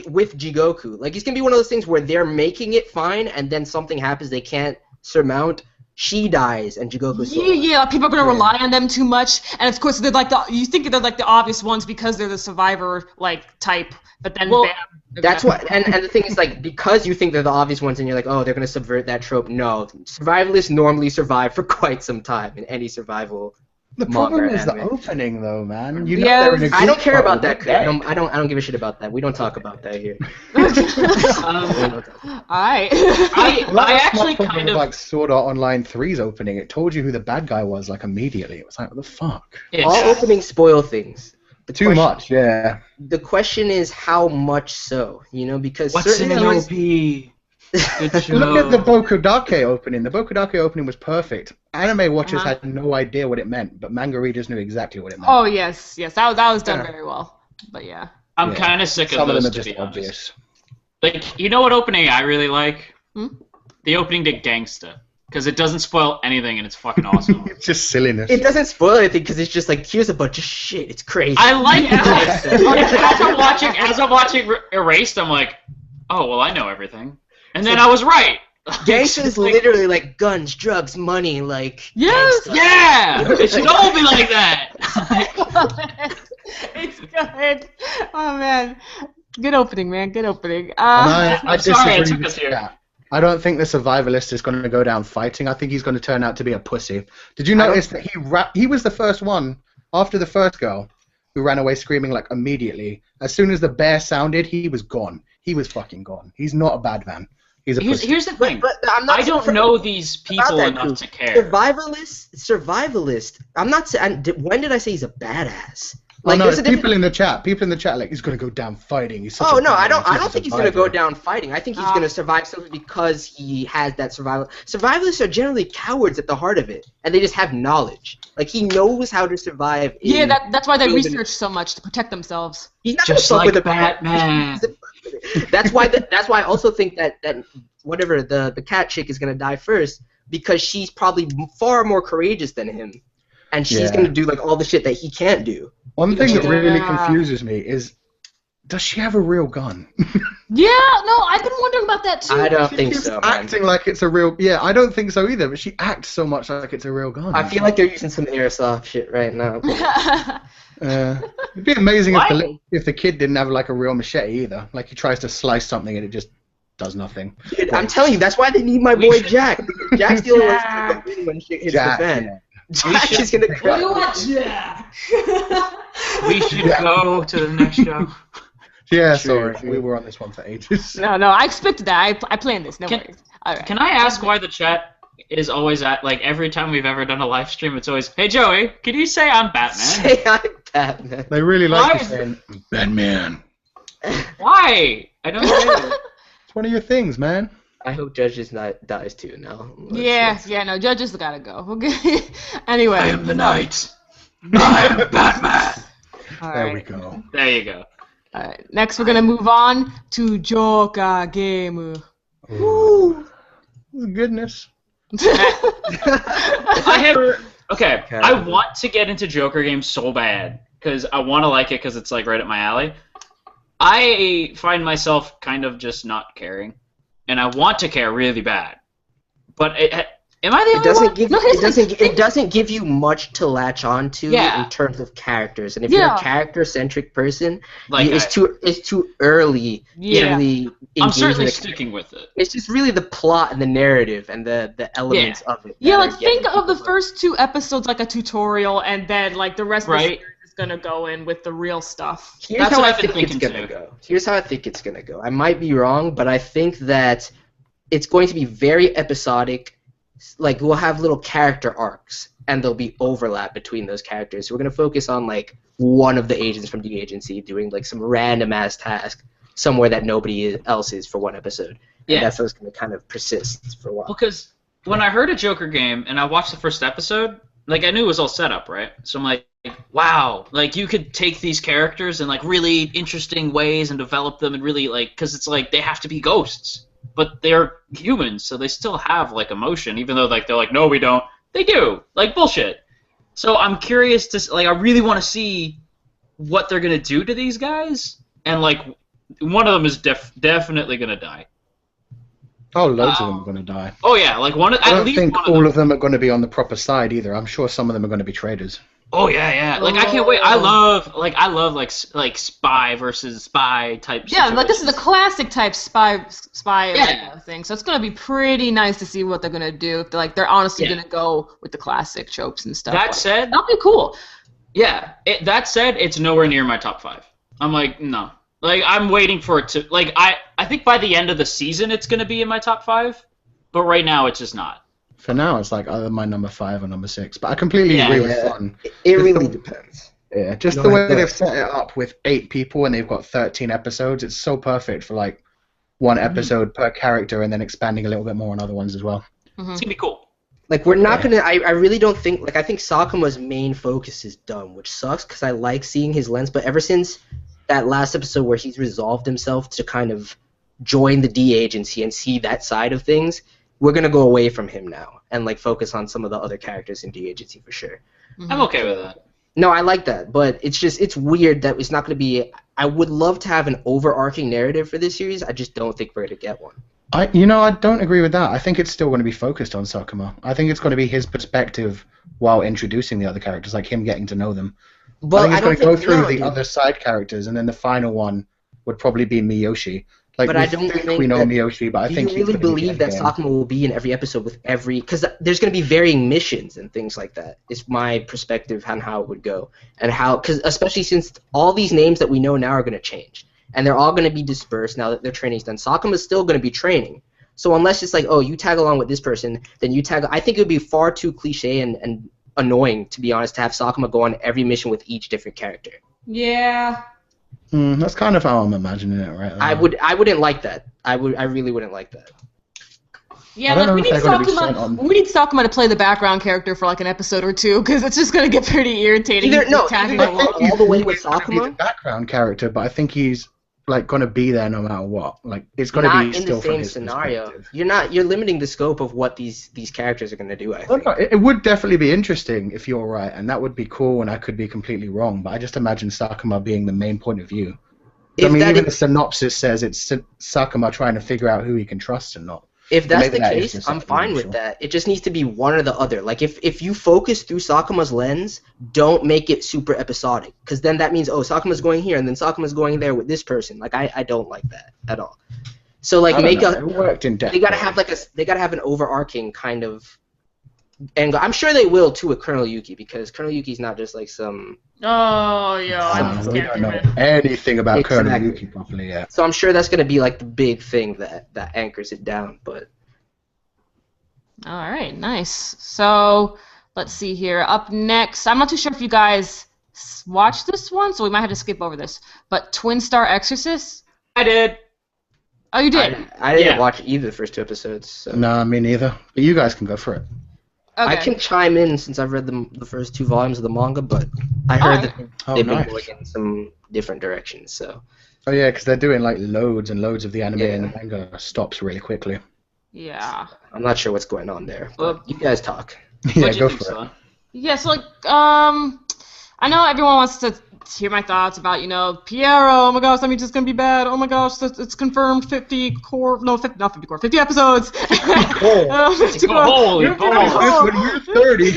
with Jigoku. Like it's gonna be one of those things where they're making it fine, and then something happens they can't surmount, she dies and Jigoku's still alive. Yeah, people are gonna rely on them too much, and of course they're like you think they're like the obvious ones because they're the survivor like type, but then bam. That's what, and the thing is, like, because you think they're the obvious ones and you're like, oh, they're going to subvert that trope. No, survivalists normally survive for quite some time in any survival. The problem is the opening, though, man. You know they're in a I don't care about that. I don't give a shit about that. We don't talk about that here. I actually kind of like Sword Art Online 3's opening. It told you who the bad guy was like immediately. It was like, what the fuck? All openings spoil things. Too much, yeah. The question is how much so, you know, because what's in the OP? Look at the Bokudake opening. The Bokudake opening was perfect. Anime watchers had no idea what it meant, but manga readers knew exactly what it meant. Oh yes, that was done very well. But yeah. I'm kind of sick of Some those, of them are to just be honest. obvious. Like, you know what opening I really like? The opening to Gangsta. Because it doesn't spoil anything and it's fucking awesome. It's just silliness. It doesn't spoil anything because it's just like, here's a bunch of shit. It's crazy. I like it. As I'm watching Erased, I'm like, oh, well, I know everything. And then I was right. Gangsta is literally like guns, drugs, money, like. Yes! Gangsta. Yeah! It should all be like that! It's good. Oh, man. Good opening, man. Good opening. I sorry I disagree took us with here. that. I don't think the survivalist is going to go down fighting. I think he's going to turn out to be a pussy. Did you notice that he was the first one, after the first girl, who ran away screaming like immediately. As soon as the bear sounded, he was gone. He was fucking gone. He's not a bad man. He's a pussy. Here's the thing. But I don't know these people enough to care. Survivalist. I'm not saying. When did I say he's a badass? Like, no, people in the chat are like, he's gonna go down fighting. He's such I don't think he's gonna go down fighting. I think he's gonna survive simply because he has that survival. Survivalists are generally cowards at the heart of it, and they just have knowledge. Like, he knows how to survive. That's why they research so much to protect themselves. He's not just like with a Batman. That's why I also think that whatever the cat chick is gonna die first because she's probably far more courageous than him, and she's gonna do like all the shit that he can't do. One thing that really confuses me is, does she have a real gun? Yeah, no, I've been wondering about that too. I don't think so. Acting like it's a real. Yeah, I don't think so either. But she acts so much like it's a real gun. I feel like they're using some airsoft shit right now. It'd be amazing if the kid didn't have like a real machete either. Like he tries to slice something and it just does nothing. Dude, I'm telling you, that's why they need my boy Jack. Jack's the only one when shit hits the fan. Yeah. Jack is gonna cry. Jack. We should go to the next show. Yeah, sorry. We were on this one for ages. No, I expected that. I planned this. No worries. All right. Can I ask why the chat is always at, like, every time we've ever done a live stream, it's always, hey, Joey, can you say I'm Batman? Say I'm Batman. They really like you saying, Batman. Why? I don't get it. It's one of your things, man. I hope Judges dies too now. No, Judges gotta go. Okay. Anyway. I am the knight. I am Batman. There we go. There you go. All right. Next, we're gonna move on to Joker game. Ooh. Goodness. I want to get into Joker games so bad because I want to like it because it's like right up my alley. I find myself kind of just not caring, and I want to care really bad. But am I the only one? It doesn't give you much to latch on to in terms of characters, and if you're a character-centric person, it's too early. I'm certainly sticking with it. It's just really the plot and the narrative and the elements of it. Yeah, like think of the first 2 episodes like a tutorial, and then like the rest of the series is gonna go in with the real stuff. Here's how I think it's gonna go. Here's how I think it's gonna go. I might be wrong, but I think that it's going to be very episodic. Like, we'll have little character arcs, and there'll be overlap between those characters. So we're going to focus on, like, one of the agents from the agency doing, like, some random-ass task somewhere that nobody else is for one episode. Yeah. And that's how it's going to kind of persist for a while. Because when I heard a Joker game, and I watched the first episode, like, I knew it was all set up, right? So I'm like, wow, like, you could take these characters in, like, really interesting ways and develop them and really, like, because it's like, they have to be ghosts. But they're humans, so they still have, like, emotion, even though, like, they're like, no, we don't. They do. Like, bullshit. So I'm curious to, like, I really want to see what they're going to do to these guys, and, like, one of them is definitely going to die. Oh, loads of them are going to die. Oh yeah, like I don't think all of them are going to be on the proper side either. I'm sure some of them are going to be traitors. Oh yeah. Like I can't wait. I love like spy versus spy type. Yeah, like this is a classic type spy thing. So it's gonna be pretty nice to see what they're gonna do. If they're honestly gonna go with the classic tropes and stuff. That said, that'll be cool. Yeah. That said, it's nowhere near my top 5. I'm like, no. Like I'm waiting for it to like I think by the end of the season it's gonna be in my top 5, but right now it's just not. For now, it's like either my number 5 or number 6. But I completely agree with Fun. It really depends. Yeah, just the way they've set it up with 8 people and they've got 13 episodes, it's so perfect for like one episode per character and then expanding a little bit more on other ones as well. It's gonna be cool. Like we're not gonna. I really don't think. Like I think Sakuma's main focus is done, which sucks because I like seeing his lens. But ever since that last episode where he's resolved himself to kind of join the D agency and see that side of things, we're gonna go away from him now and like focus on some of the other characters in D agency for sure. I'm okay with that. No, I like that, but it's weird that it's not gonna be. I would love to have an overarching narrative for this series. I just don't think we're gonna get one. I don't agree with that. I think it's still going to be focused on Sakuma. I think it's going to be his perspective while introducing the other characters, like him getting to know them. Well, I think it's going to go through the other side characters, and then the final one would probably be Miyoshi. Like, but I don't think we know Miyoshi, but I think do you really believe that Sakuma will be in every episode with every? Because there's going to be varying missions and things like that. Is my perspective on how it would go, and how because especially since all these names that we know now are going to change, and they're all going to be dispersed now that their training's done. Sakuma's still going to be training, so unless it's like, oh, you tag along with this person, then you tag. I think it would be far too cliche and annoying, to be honest, to have Sakuma go on every mission with each different character. Yeah. That's kind of how I'm imagining it, right? I wouldn't like that. I really wouldn't like that. Yeah, like we need Sakuma to play the background character for like an episode or two, because it's just gonna get pretty irritating. Either all the way with Sakuma. He's a background character, but I think he's like gonna be there no matter what. Like it's gonna be still from his scenario. You're limiting the scope of what these characters are gonna do. I think. No, it would definitely be interesting if you're right, and that would be cool. And I could be completely wrong, but I just imagine Sakuma being the main point of view. Even the synopsis says it's Sakuma trying to figure out who he can trust and not. If that's the case, I'm fine with that. It just needs to be one or the other. Like, if you focus through Sakuma's lens, don't make it super episodic. Because then that means, oh, Sakuma's going here, and then Sakuma's going there with this person. Like, I don't like that at all. So, like, it worked in depth. They gotta have an overarching kind of angle. I'm sure they will, too, with Colonel Yuki, because Colonel Yuki's not just, like, some... Oh, yeah. We don't know anything about Colonel Yuki properly yet. So I'm sure that's going to be like the big thing that anchors it down. But all right, nice. So let's see here. Up next, I'm not too sure if you guys watched this one, so we might have to skip over this. But Twin Star Exorcists? I did. Oh, you did? I didn't watch either of the first 2 episodes. So. No, me neither. But you guys can go for it. Okay. I can chime in since I've read the first 2 volumes of the manga, but I heard that they've been going in some different directions. So. Oh yeah, because they're doing like loads and loads of the anime, and the manga stops really quickly. Yeah. I'm not sure what's going on there. But you guys talk. Yeah, go for it. Yeah, so like I know everyone wants to hear my thoughts about, Piero, oh my gosh, that means it's going to be bad. Oh my gosh, it's confirmed 50 episodes. 50 Holy balls. You're 30.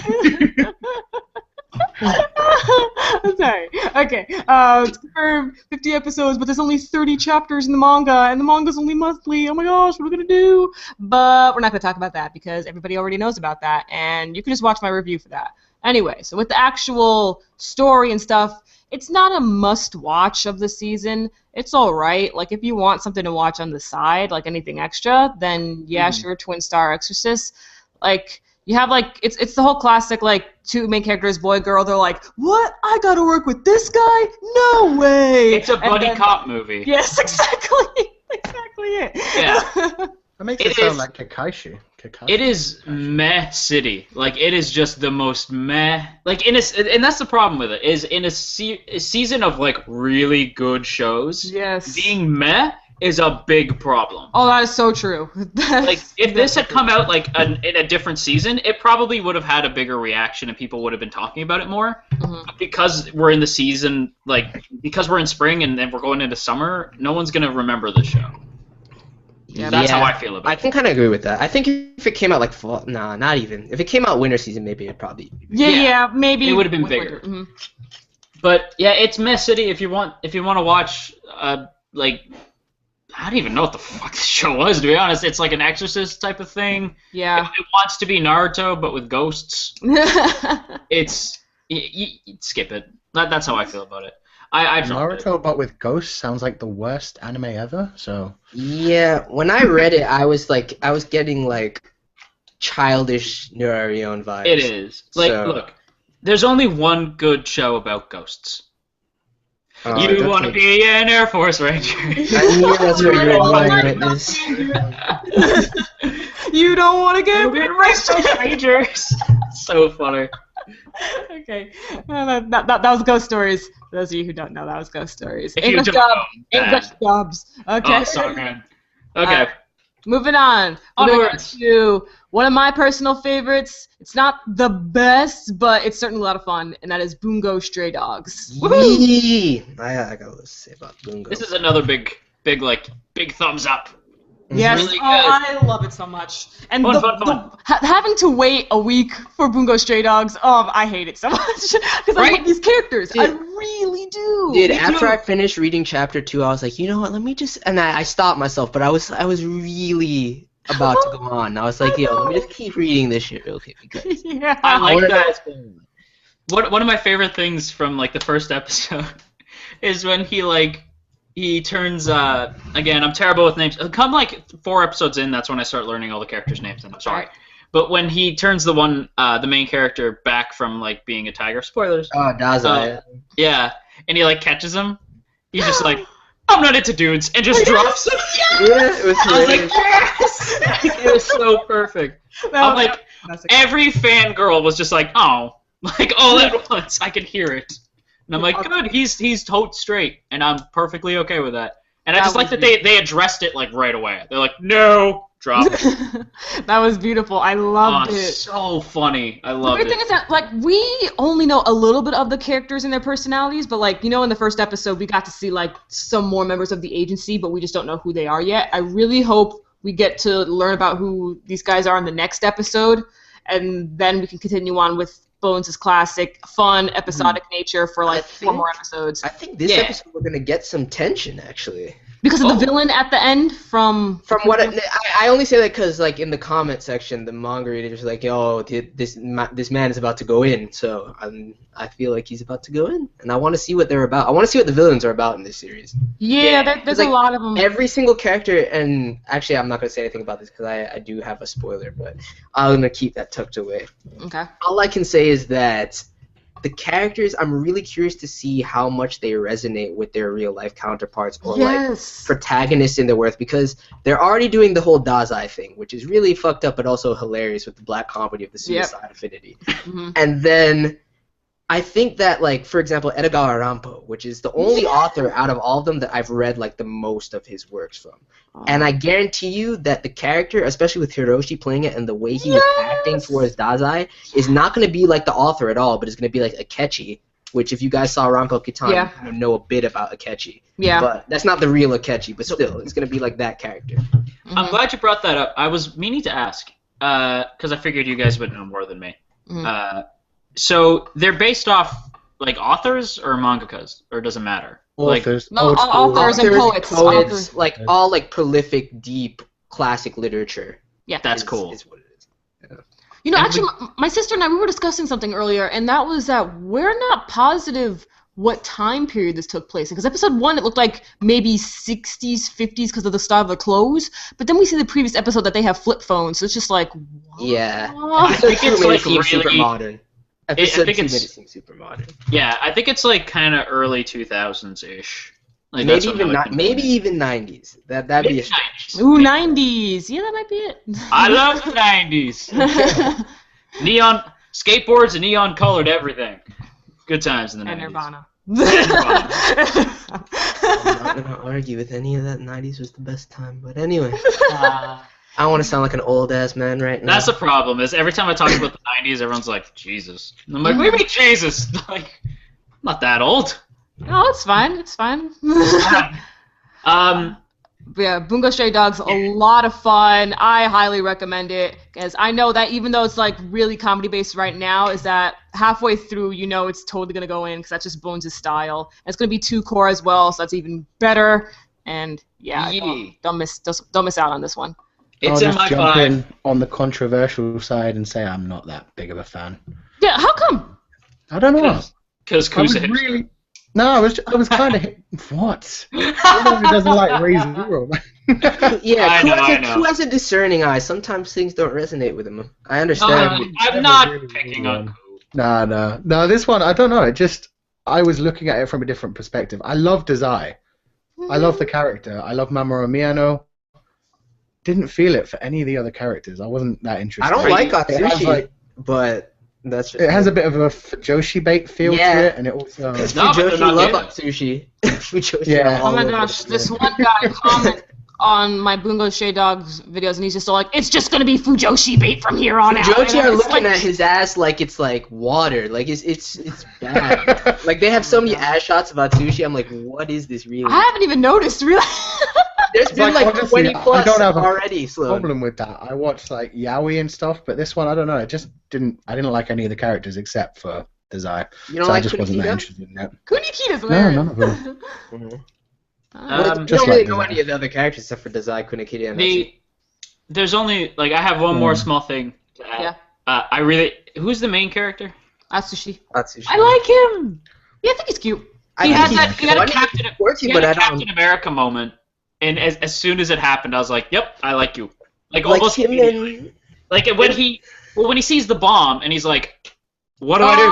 Sorry. Okay. It's confirmed 50 episodes, but there's only 30 chapters in the manga, and the manga's only monthly. Oh my gosh, what are we going to do? But we're not going to talk about that because everybody already knows about that, and you can just watch my review for that. Anyway, so with the actual story and stuff, it's not a must-watch of the season. It's all right. Like, if you want something to watch on the side, like anything extra, then yeah, sure, Twin Star Exorcists. Like, you have, like, it's the whole classic, like, 2 main characters, boy, girl. They're like, what? I gotta work with this guy? No way! It's a buddy cop movie. Yes, exactly. Exactly it. Yeah. That makes it sound like Kakaishi. It is meh city. Like, it is just the most meh. Like, and that's the problem with it, is in a season of, like, really good shows, being meh is a big problem. Oh, that is so true. Like, if this had come out, like, in a different season, it probably would have had a bigger reaction and people would have been talking about it more. But because we're in the season, like, because we're in spring and then we're going into summer, no one's going to remember the show. Yeah, That's how I feel about it. I can kind of agree with that. I think if it came out like fall, nah, not even. If it came out winter season, maybe it'd probably. Yeah, maybe it would have been with bigger. winter. But yeah, it's Mess City. If you want to watch, like, I don't even know what the fuck the show was, to be honest. It's like an Exorcist type of thing. Yeah. It wants to be Naruto, but with ghosts. It's you skip it. That's how I feel about it. I Naruto, but with ghosts sounds like the worst anime ever. So. Yeah, when I read it, I was getting like childish Nurarion vibes. It is. Like, look, there's only one good show about ghosts. You want to be an Air Force Ranger. I knew that's where you were going with this. You don't want to get Rangers. So funny. Okay, that was Ghost Stories. For those of you who don't know, that was Ghost Stories. English dubs. Okay. Oh, sorry, man. Okay. Moving on. Onwards. To one of my personal favorites. It's not the best, but it's certainly a lot of fun, and that is Bungou Stray Dogs. Yee! I got to say about Bungou. This is another big thumbs up. Yes, really I love it so much. And fun. Having to wait a week for Bungou Stray Dogs, I hate it so much because I love these characters. Dude, I really do. Dude, after I finished reading chapter 2, I was like, you know what? Let me just, and I stopped myself, but I was really about to go on. I was like, let me just keep reading this shit real quick because I like that. One of my favorite things from like the first episode is when he turns, again, I'm terrible with names. Come like 4 episodes in, that's when I start learning all the characters' names, and I'm sorry. But when he turns the main character back from like being a tiger, spoilers. Oh, Dazai. Yeah, and he like catches him. He's just like, I'm not into dudes, and just drops him. Yeah, it was I was like, yes! It was so perfect. I'm like, every fangirl was just like, oh, like all at once. I could hear it. And I'm like, good, he's totes straight, and I'm perfectly okay with that. And I just like that they addressed it like right away. They're like, no, drop it. That was beautiful. I loved it. So funny. I loved it. The great thing is that like we only know a little bit of the characters and their personalities, but like in the first episode we got to see like some more members of the agency, but we just don't know who they are yet. I really hope we get to learn about who these guys are in the next episode, and then we can continue on with Bones' classic, fun, episodic nature for like 4 more episodes. I think this episode we're gonna get some tension actually. Because of the villain at the end from what I only say that because like in the comment section the manga readers are like, oh, this man is about to go in, so I feel like he's about to go in, and I want to see what they're about. I want to see what the villains are about in this series. Yeah, there's a lot of them. Every single character, and actually I'm not gonna say anything about this because I do have a spoiler, but I'm gonna keep that tucked away. Okay. All I can say is that the characters, I'm really curious to see how much they resonate with their real life counterparts or like protagonists in their worth, because they're already doing the whole Dazai thing, which is really fucked up but also hilarious with the black comedy of the suicide affinity. And then I think that, like, for example, Edogawa Rampo, which is the only author out of all of them that I've read like the most of his works from. And I guarantee you that the character, especially with Hiroshi playing it and the way he was acting towards Dazai, is not going to be like the author at all, but it's going to be like Akechi, which if you guys saw Ranko Kitan, you know a bit about Akechi. Yeah. But that's not the real Akechi, but still, it's going to be like that character. I'm glad you brought that up. I was meaning to ask, because I figured you guys would know more than me. So they're based off like authors or mangakas, or does it matter? Authors, authors and poets. Like all like prolific, deep, classic literature. Yeah, that's cool. Is what it is. Yeah. You know, actually, my sister and I, we were discussing something earlier, and that was that we're not positive what time period this took place in. Because episode 1, it looked like maybe 60s, 50s because of the style of the clothes. But then we see the previous episode that they have flip phones, so it's just like, what? Yeah. I think it's like super modern. I think it's super modern. Yeah, I think it's like kind of early 2000s-ish. Like maybe even 90s. That'd be a stretch. Ooh, 90s. Yeah, that might be it. I love the 90s. Neon skateboards and neon colored everything. Good times in the 90s. And Nirvana. I'm not gonna argue with any of that. 90s was the best time, but anyway. I don't want to sound like an old ass man right now. That's the problem. Is every time I talk about the 90s, everyone's like, Jesus. And I'm like, what do you mean Jesus? Like, I'm not that old. No, it's fine. It's fine. But yeah, Bungo Stray Dogs, a lot of fun. I highly recommend it because I know that even though it's like really comedy based right now, is that halfway through you know it's totally gonna go in because that's just Bones' style. And it's gonna be 2-core as well, so that's even better. And yeah, don't miss out on this one. It's I'll in my just jump 5. in on the controversial side and say I'm not that big of a fan. Yeah, how come? I don't know. Because I was Kusa really. No, I was kind of. What? Everyone who doesn't like Re:Zero. Yeah, I know. Who has a discerning eye? Sometimes things don't resonate with him. I understand. I'm not picking on Ku. No. This one, I don't know. I was looking at it from a different perspective. I love Dazai. I love the character. I love Mamoru Miyano. Didn't feel it for any of the other characters. I wasn't that interested. I don't like It has, Atsushi, but that's just it has a bit of a Fujoshi bait feel to it, and it also. Because No, but they're Fujoshi not love gay. Atsushi. Fujoshi Yeah. are all Oh my over gosh, it, this man. one guy commented on my Bungo Stray Dogs videos, and he's just all like, "It's just gonna be Fujoshi bait from here on out." Fujoshi And are I'm just looking like, at his ass like it's like water. Like it's bad. Like they have so many ass shots of Atsushi. I'm like, what is this really? I haven't even noticed, really. There's been like honestly, 20 plus I don't have a already, Sloan. problem with that. I watched like Yaoi and stuff, but this one I don't know. I didn't like any of the characters except for Dazai. You don't So I like just wasn't that Kunikita? interested in that. Kunikita's No, hilarious. none of them. Well, you just don't really like know Dazai. any of the other characters except for Dazai, Kunikita, and Atsushi. There's only like I have one more small thing to add. Yeah. Who's the main character? Atsushi. Atsushi. I like him. Yeah, I think he's cute. He think had he's that. He had a funny, Captain. quirky, He but had a I don't Captain America moment, and as soon as it happened, I was like, "Yep, I like you." Like like almost him immediately. and Like when he sees the bomb and he's like, "What do I do?"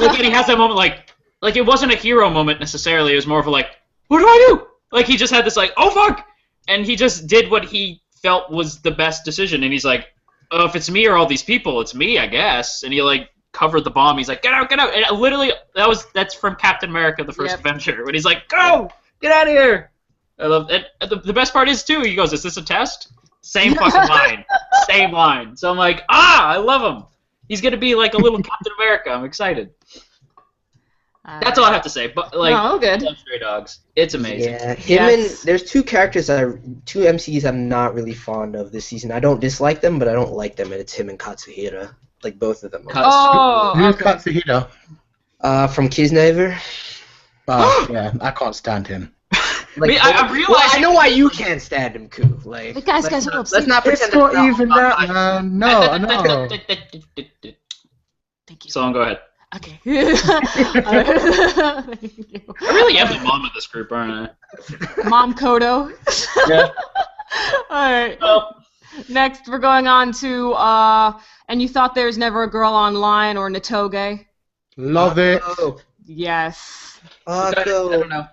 Like and he has that moment like it wasn't a hero moment necessarily. It was more of a like, "What do I do?" Like he just had this like, "Oh fuck," and he just did what he felt was the best decision. And he's like, "Oh, if it's me or all these people, it's me, I guess." And he like covered the bomb. He's like, "Get out, get out!" And it literally that's from Captain America: The First Adventure when he's like, "Go, get out of here." I love it. The best part is too. He goes, "Is this a test?" Same fucking line. Same line. So I'm like, I love him. He's gonna be like a little Captain America. I'm excited. That's all I have to say. But like, Oh, good. love Stray Dogs. It's amazing. yeah, him and there's two characters two MCs I'm not really fond of this season. I don't dislike them, but I don't like them, and it's him and Katsuhira. Like both of them. Oh, Who's okay. Katsuhira? From Kiznaiver. Oh, yeah, I can't stand him. Like, I realize. well, I know why you can't stand him, Koo. Like, The guys, let's hold up. not It's pretend not that's even that, man. No, I know. Thank you. So go ahead. Okay. Thank you. I really am the mom of this group, aren't I? Mom Kodo. Yeah. Alright. Well, Next, we're going on to, and you thought there's never a girl online or Netoge? Love it. Oh, Yes. I don't know.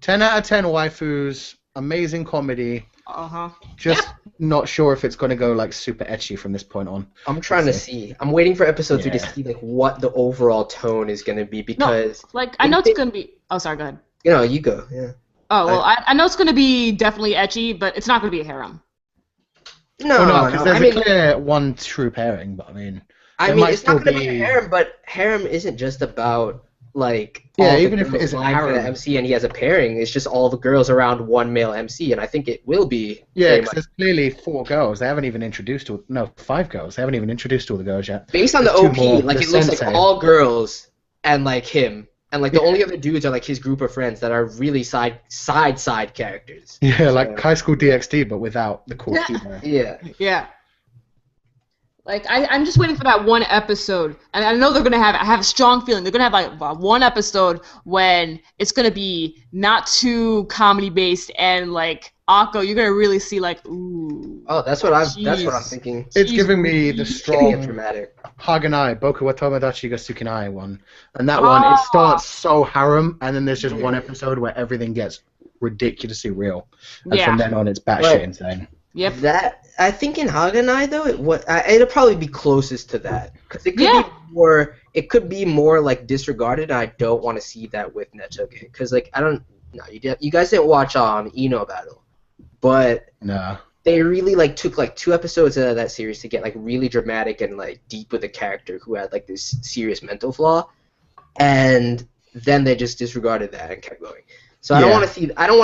10 out of 10 waifus. Amazing comedy. Uh-huh. Just not sure if it's going to go like super etchy from this point on. I'm trying to see. I'm waiting for episode 3 to Yeah. see like what the overall tone is going to be because Like, I know it's going to be... Oh, sorry, go ahead. you know, you go. Yeah. Oh, well, I know it's going to be definitely ecchi, but it's not going to be a harem. No, Well, no, because there's I mean, a clear one true pairing, but I mean, I there mean, might it's not still going to be be- a harem, but harem isn't just about like Yeah, all the even if it girls isn't vying for the harem. MC and he has a pairing. It's just all the girls around one male MC, and I think it will be. yeah, very because much- there's clearly 4 girls. They haven't even introduced all, no, 5 girls. They haven't even introduced all the girls yet. based on the there's 2 OP, more. like The it looks like sensei. all girls and like him, and like the only other dudes are like his group of friends that are really side characters. Yeah, like So- High School DxD, but without the cool humor. Yeah. Yeah. Like, I'm just waiting for that one episode. And I know they're going to have... I have a strong feeling they're going to have, like, one episode when it's going to be not too comedy-based and, like, Akko, you're going to really see, like, ooh. Oh, that's what I'm Jeez. thinking. It's Jeez, giving me the Getting it strong dramatic. Haganai, Boku wa Tomodachi ga Sukinai one. And that one, it starts so harem, and then there's just one episode where everything gets ridiculously real. And Yeah. from then on, it's batshit Right. insane. Yep. That I think in Haganai though, it'll probably be closest to that because it could Yeah. be more. It could be more like disregarded. And I don't want to see that with Netoge because like I don't. No, you guys didn't watch Ino Battle, but Nah. they really like took like 2 episodes out of that series to get like really dramatic and like deep with a character who had like this serious mental flaw, and then they just disregarded that and kept going. So I don't want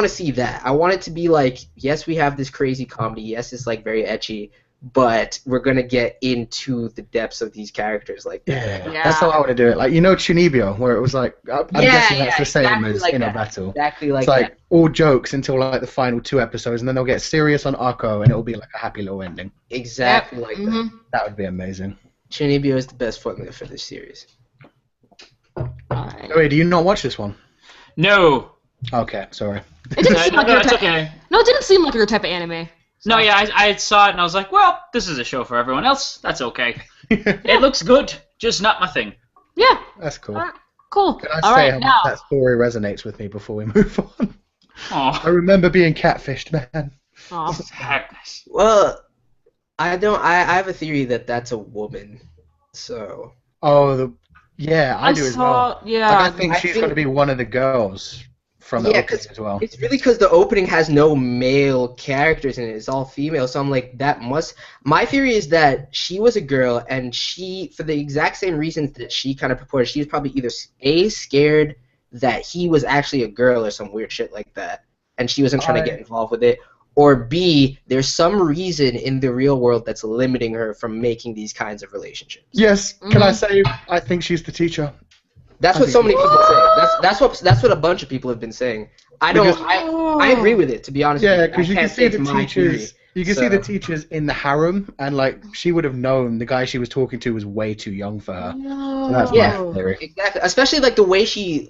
to see that. I want it to be like, yes, we have this crazy comedy. Yes, it's like very ecchi, but we're gonna get into the depths of these characters like that. Yeah. That's how I want to do it. Like, you know, Chunibyo, where it was like, I'm guessing that's the same exactly as like Inner that. Battle. Exactly like It's like that. all jokes until like the final 2 episodes, and then they'll get serious on Akko, and it'll be like a happy little ending. Exactly like that. That would be amazing. Chunibyo is the best formula for this series. Alright. Wait, do you not watch this one? No. Okay, sorry. It didn't seem like No, your it's type. okay. No, it didn't seem like your type of anime. No, yeah, I saw it and I was like, well, this is a show for everyone else. That's okay. It looks good, just not my thing. Yeah. That's cool. Alright, cool. Can I All say right, how now. much that story resonates with me before we move on? I Oh, remember being catfished, man. Aw. heckness. Well, I have a theory that that's a woman. So Oh, yeah, I do as well. Yeah. Like, I think I she's think- going to be one of the girls from the Yeah, opening as well. it's really because the opening has no male characters in it. It's all female. So I'm like, that must. My theory is that she was a girl, and she, for the exact same reasons that she kind of purported, she was probably either A, scared that he was actually a girl or some weird shit like that, and she wasn't trying to get involved with it, or B, there's some reason in the real world that's limiting her from making these kinds of relationships. Yes, can I say I think she's the teacher? That's what so many people say. That's what a bunch of people have been saying. I agree with it, to be honest. Yeah, with because you can can't see say the it's my theory. teachers. You can see the teachers in the harem, and like she would have known the guy she was talking to was way too young for her. No. So that's Yeah. my theory. Exactly, especially like the way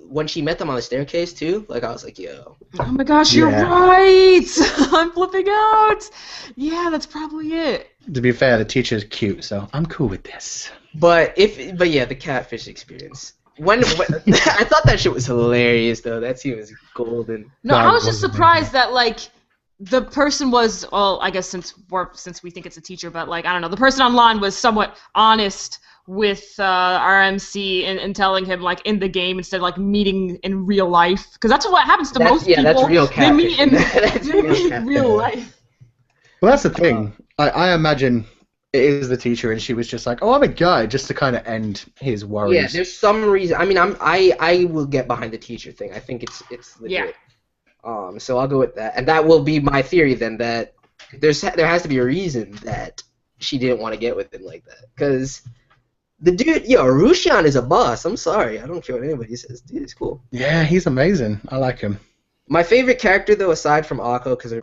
when she met them on the staircase too. Like I was like, yo. Oh my gosh, you're Yeah. right! I'm flipping out! Yeah, that's probably it. To be fair, the teacher's cute, so I'm cool with this. But yeah, the catfish experience. When I thought that shit was hilarious though. That scene was golden. No, That I was was just surprised that, like, the person was, well, I guess since we think it's a teacher, but, like, I don't know, the person online was somewhat honest with RMC and telling him, like, in the game instead of, like, meeting in real life. Because that's what happens to most people. That's real They meet in catfish. real life. Well, that's the thing. I imagine it is the teacher, and she was just like, "Oh, I'm a guy," just to kind of end his worries. Yeah, there's some reason. I mean, I will get behind the teacher thing. I think it's legit. Yeah. So I'll go with that, and that will be my theory then. That there has to be a reason that she didn't want to get with him like that. Because the dude, Rushian is a boss. I'm sorry, I don't care what anybody says. Dude, he's cool. Yeah, he's amazing. I like him. My favorite character though, aside from Akko, because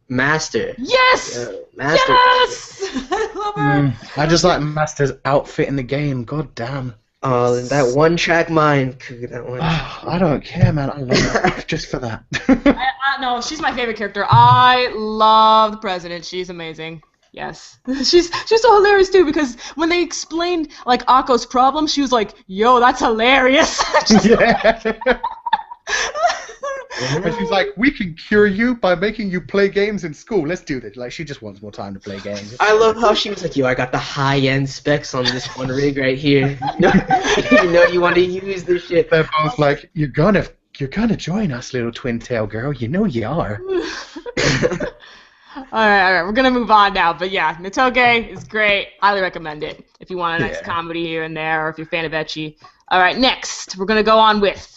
Master. Yes! Master. Yes! I love her! I just like Master's outfit in the game. God damn. Oh, that one-track mind. That one. I don't care, man. I love her just for that. No, she's my favorite character. I love the president. She's amazing. Yes. She's so hilarious too, because when they explained like Akko's problem, she was like, "Yo, that's hilarious." Yeah. And she's like, "We can cure you by making you play games in school. Let's do this." Like, she just wants more time to play games. I love how she was like, "Yo, I got the high-end specs on this one rig right here. You want to use this shit." They're both like, "You're gonna join us, little twin tail girl. You know you are." All right, we're gonna move on now. But yeah, Netoge is great. Highly recommend it if you want a nice comedy here and there, or if you're a fan of ecchi. All right, next we're gonna go on with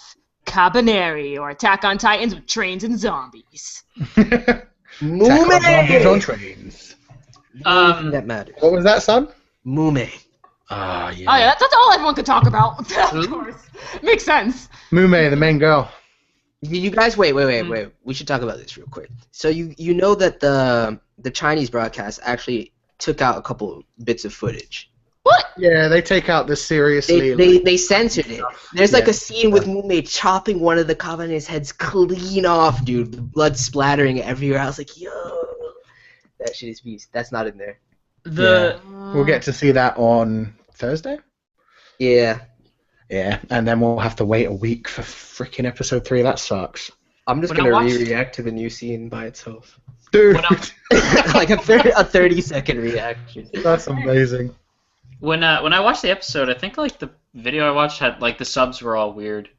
Kabaneri, or Attack on Titans with trains and zombies. Attack on zombies on trains. That matters. What was that, son? Mume. Ah, yeah. Oh yeah, that's all everyone could talk about. Of course, makes sense. Mume, the main girl. You guys, wait. We should talk about this real quick. So you know that the Chinese broadcast actually took out a couple bits of footage. What? Yeah, they take out the seriously. They censored it. There's like a scene with Mume chopping one of the Kabane's heads clean off, dude. The blood splattering everywhere. I was like, yo, that shit is beast. That's not in there. We'll get to see that on Thursday. Yeah. Yeah, and then we'll have to wait a week for freaking episode 3. That sucks. I'm just When I gonna watched- react to the new scene by itself. Dude, Like a 30-second reaction. that's amazing. When I watched the episode, I think like the video I watched had like the subs were all weird.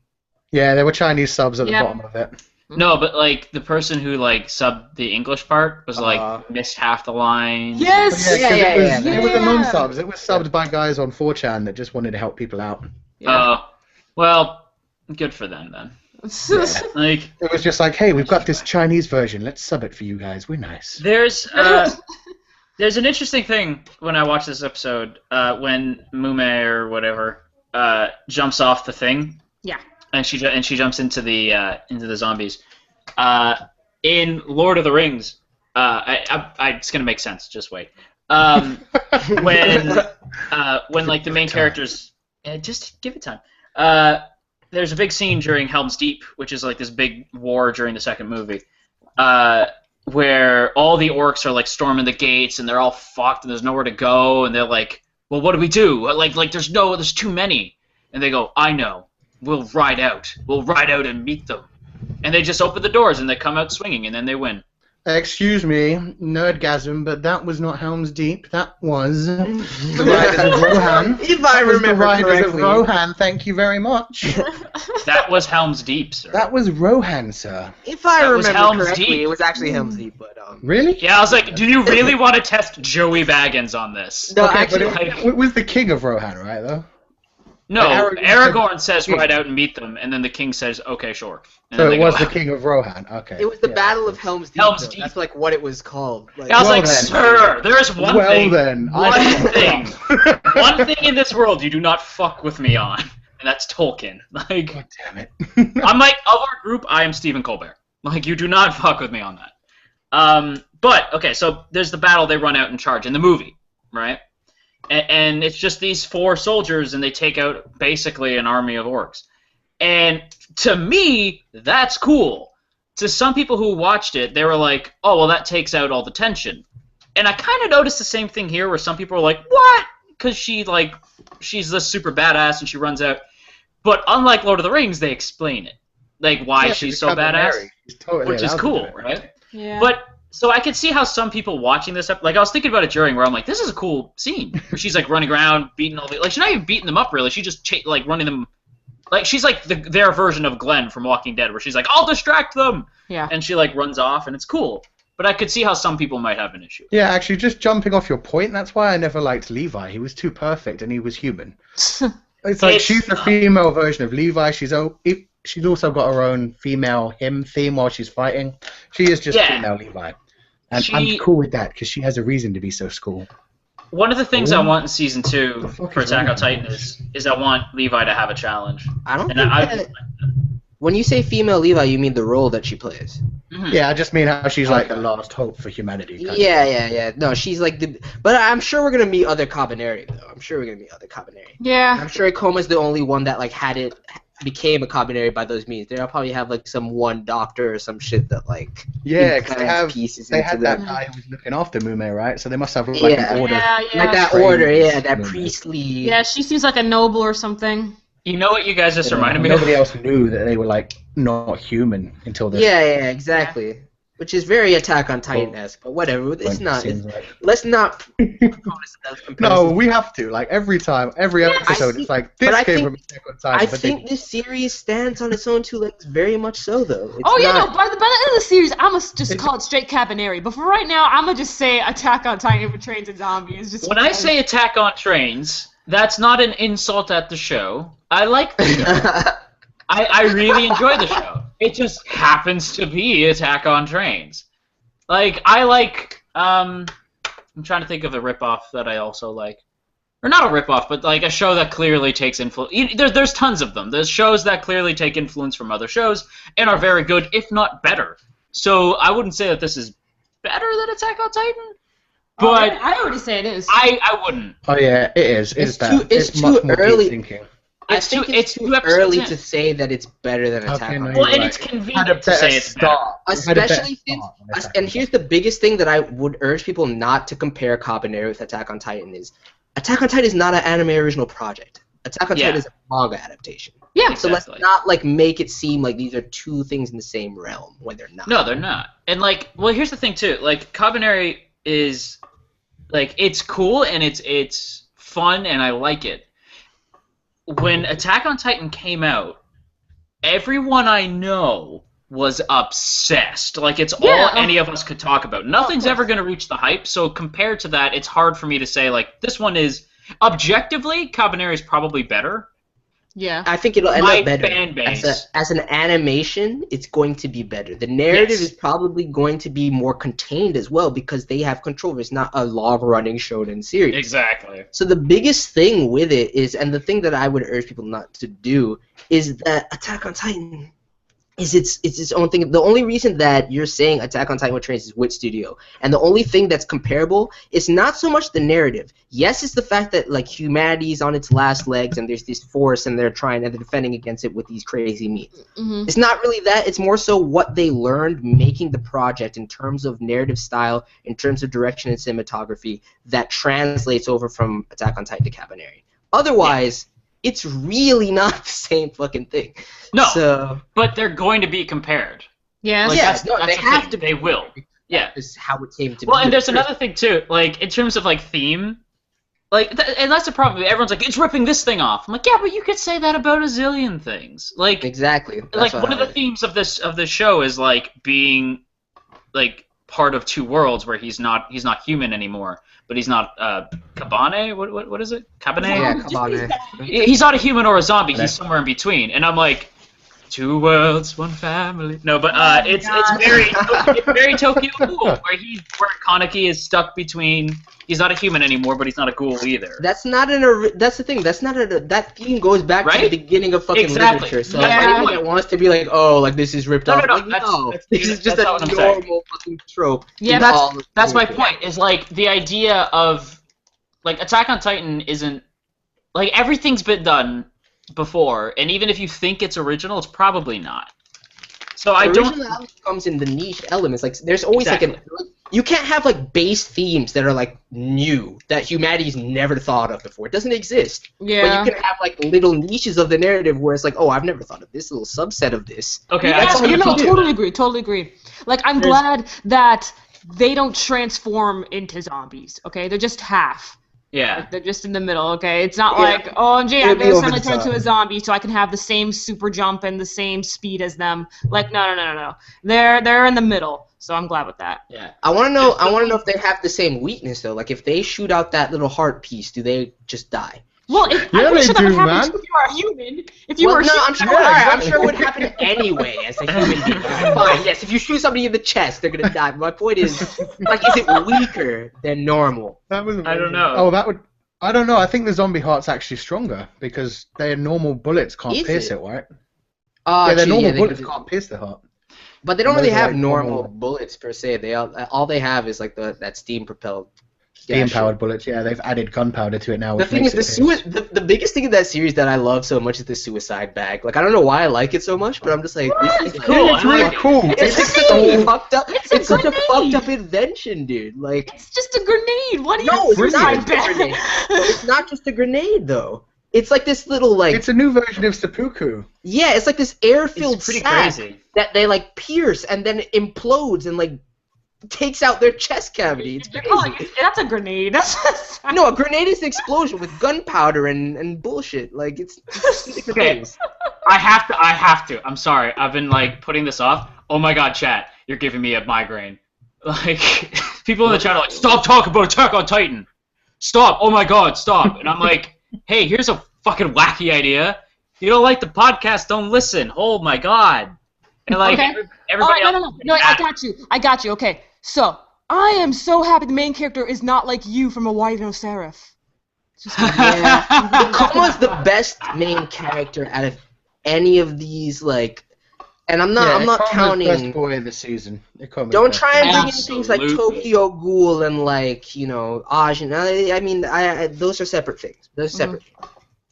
Yeah, there were Chinese subs at the Yeah. bottom of it. No, but like the person who like subbed the English part was like missed half the lines. Yes. 'Cause Yeah. It was the non-subs. It was subbed by guys on 4chan that just wanted to help people out. Oh, well, good for them then. Like it was just like, hey, we've got this Chinese version. Let's sub it for you guys. We're nice. There's an interesting thing when I watch this episode when Mume or whatever jumps off the thing. Yeah. And she jumps into the zombies. In Lord of the Rings, it's gonna make sense. Just wait. When like the main characters, just give it time. There's a big scene during Helm's Deep, which is like this big war during the second movie, where all the orcs are like storming the gates and they're all fucked and there's nowhere to go and they're like, well, what do we do? Like there's too many. And they go, I know. We'll ride out and meet them. And they just open the doors and they come out swinging and then they win. Excuse me, nerdgasm, but that was not Helm's Deep. That was the Riders of Rohan. If I remember correctly. Rohan, thank you very much. That was Helm's Deep, sir. That was Rohan, sir. If I That was remember Helm's correctly, Deep. it was actually Helm's Deep, but Really? Yeah, I was like, do you really want to test Joey Baggins on this? No, Okay, actually, but it was the king of Rohan, right, though? No, Aragorn says ride out and meet them, and then the king says, okay, sure. And So then it they was go the king of Rohan, okay. it was the Battle of Helm's Deep. Helm's though. Deep. That's like what it was called. Like, I was Well like, then. sir, there is one thing. One thing in this world you do not fuck with me on, and that's Tolkien. Like, God damn it. I'm like, of our group, I am Stephen Colbert. Like, you do not fuck with me on that. But, okay, so there's the battle they run out and charge in the movie, right? And it's just these 4 soldiers, and they take out basically an army of orcs. And to me, that's cool. To some people who watched it, they were like, oh, well, that takes out all the tension. And I kind of noticed the same thing here, where some people are like, what? Because she's this super badass, and she runs out. But unlike Lord of the Rings, they explain it. Like, why she's so badass. Which is cool, right? Yeah. But so I could see how some people watching this, like I was thinking about it during, where I'm like, this is a cool scene. Where she's like running around, beating all the, like she's not even beating them up really. She's just like running them, like she's like their version of Glenn from Walking Dead, where she's like, I'll distract them. Yeah. And she like runs off, and it's cool. But I could see how some people might have an issue. Yeah, actually, just jumping off your point, that's why I never liked Levi. He was too perfect, and he was human. It's like she's the female version of Levi. She's also got her own female him theme while she's fighting. She is just female Levi. And I'm cool with that, because she has a reason to be so cool. One of the things I want in Season 2 for Attack on Titan is I want Levi to have a challenge. I don't think that... When you say female Levi, you mean the role that she plays. Mm-hmm. Yeah, I just mean how she's like the last hope for humanity. Yeah. No, she's like the... But I'm sure we're going to meet other Kabaneri, though. Yeah. I'm sure Ikoma's the only one that, like, became a Kabaneri by those means. They'll probably have like some one doctor or some shit that like because pieces they had that them. guy who was looking after Mume, right? So they must have like an order. Like that order, that priestly. Yeah, she seems like a noble or something. You know what you guys just reminded me of? Nobody else knew that they were like not human until this. Yeah, exactly. Which is very Attack on Titan-esque, but whatever. It's not. Let's not. No, we have to. Like every episode, it's like this came from Attack on Titan. I think this series stands on its own two legs, very much so, though. By the end of the series, I'ma just call it straight Kabaneri. But for right now, I'ma just say Attack on Titan for Trains and Zombies. Just when I say Attack on Trains, that's not an insult at the show. I like the show. I really enjoy the show. It just happens to be Attack on Trains. Like, I like, I'm trying to think of a ripoff that I also like. Or not a ripoff, but like a show that clearly takes influence. There's tons of them. There's shows that clearly take influence from other shows and are very good, if not better. So I wouldn't say that this is better than Attack on Titan. But I already say it is. I wouldn't. Oh yeah, it is. It's too early. Thinking. It's too early to say that it's better than Attack on Titan. Well, and it's convenient to say it's better. Especially and here's the biggest thing that I would urge people not to compare Kabaneri with Attack on Titan is Attack on Titan is not an anime original project. Attack on Titan is a manga adaptation. Yeah, so let's not like make it seem like these are two things in the same realm when they're not. No, they're not. And like, well, here's the thing too. Like, Kabaneri is like it's cool and it's fun and I like it. When Attack on Titan came out, everyone I know was obsessed. Like, it's all any of us could talk about. Nothing's ever going to reach the hype, so compared to that, it's hard for me to say, like, this one is... Objectively, Kabaneri is probably better, Yeah. I think it'll end My up better. fan base. As an animation, it's going to be better. The narrative Yes. is probably going to be more contained as well because they have control. It's not a long-running shonen series. Exactly. So the biggest thing with it is, and the thing that I would urge people not to do, is that Attack on Titan is its own thing. The only reason that you're saying Attack on Titan with Trains is Wit Studio, and the only thing that's comparable is not so much the narrative. Yes, it's the fact that like humanity's on its last legs, and there's this force, and they're defending against it with these crazy memes. Mm-hmm. It's not really that. It's more so what they learned making the project in terms of narrative style, in terms of direction and cinematography, that translates over from Attack on Titan to Kabaneri. Otherwise, it's really not the same fucking thing. No, So, but they're going to be compared. Yeah. Like, Yes, that's they the have thing. to be. They will. Yeah. is how it came to Well, be. and there's another thing too. Like in terms of like theme, like and that's the problem. Everyone's like, it's ripping this thing off. I'm like, yeah, but you could say that about a zillion things. Like Exactly. That's like what one of the I- themes of the show is like being like part of two worlds where he's not human anymore, but he's not Kabane. What is it? Kabane. Yeah, Just Kabane. He's not a human or a zombie. He's somewhere in between. And I'm like, two worlds, one family. No, but it's very Tokyo Ghoul, where Kaneki is stuck between. He's not a human anymore, but he's not a ghoul either. That's not that's the thing. That's not that theme goes back to Right? the beginning of fucking Exactly. literature. So Yeah. anyone that wants to be like, oh, like this is ripped No, off, no, like, no, that's- this is just that's a not what I'm saying. normal fucking trope. Yeah, in that's- all of That's my literature. point. Is like the idea of like Attack on Titan isn't like everything's been done before, and even if you think it's original, it's probably not. So I don't. Originality comes in the niche elements. Like there's always like Exactly. you can't have like base themes that are like new that humanity's never thought of before. It doesn't exist. Yeah. But you can have like little niches of the narrative where it's like, oh, I've never thought of this little subset of this. Okay, Yeah, I That's all see you you what know, can do. totally agree. Like, I'm There's- glad that they don't transform into zombies, okay? They're just half. Yeah. They're just in the middle, okay? It's not Yeah. like, OMG, It'll I'm be gonna over suddenly the turn into top. a zombie so I can have the same super jump and the same speed as them. Like, no. They're in the middle, so I'm glad with that. Yeah. I want to know if they have the same weakness though. Like if they shoot out that little heart piece, do they just die? Well, Yeah, I'm pretty they sure that would do, happen man. if you are a human. If you Well, were a no, human, I'm sure. Yeah, I'm exactly. sure it would happen anyway as a human being. Fine, yes. If you shoot somebody in the chest, they're gonna die. But my point is, like, is it weaker than normal? That was I don't know. Oh, that would. I don't know. I think the zombie heart's actually stronger because their normal bullets can't Is pierce it? it, right? Oh, Yeah, their true, normal they bullets can- can't pierce the heart. But they don't And really those are, have like, normal normal- bullets per se. They all they have is like that steam propelled. Steam-powered bullets. Yeah, they've added gunpowder to it now. The Which thing makes is, it pierce. the biggest thing in that series that I love so much is the suicide bag. Like I don't know why I like it so much, but I'm just like, this is It's like, cool. Yeah, it's I really like it. cool. It's It's just so such a fucked up. It's a It's such a grenade. fucked up invention, dude. Like, it's just a grenade. What do you no, it's not think? just a grenade. It's not just a grenade though. It's like this little like It's a new version of seppuku. yeah, it's like this air-filled It's pretty sack crazy. that they like pierce and then it implodes and like takes out their chest cavity. It's You're crazy. calling it- that's a grenade. That's No, a grenade is an explosion with gunpowder and bullshit. Like it's two different Okay. things. I have to. I'm sorry. I've been like putting this off. Oh my god, chat, you're giving me a migraine. Like people in the chat are like, stop talking about Attack on Titan. Stop. Oh my god, stop. And I'm like, hey, here's a fucking wacky idea. You don't like the podcast, don't listen. Oh my god. And like Okay. everybody All right, else. no, I got you. Okay, so I am so happy the main character is not like you from a White No Seraph. Yeah. Koma's the best main character out of any of these, like, and I'm not Ikoma's counting. best boy of the season. Ikoma's Don't best try and boy. bring in things like Absolutely. Tokyo Ghoul and like Ajin. I mean, those are separate things. Those are separate.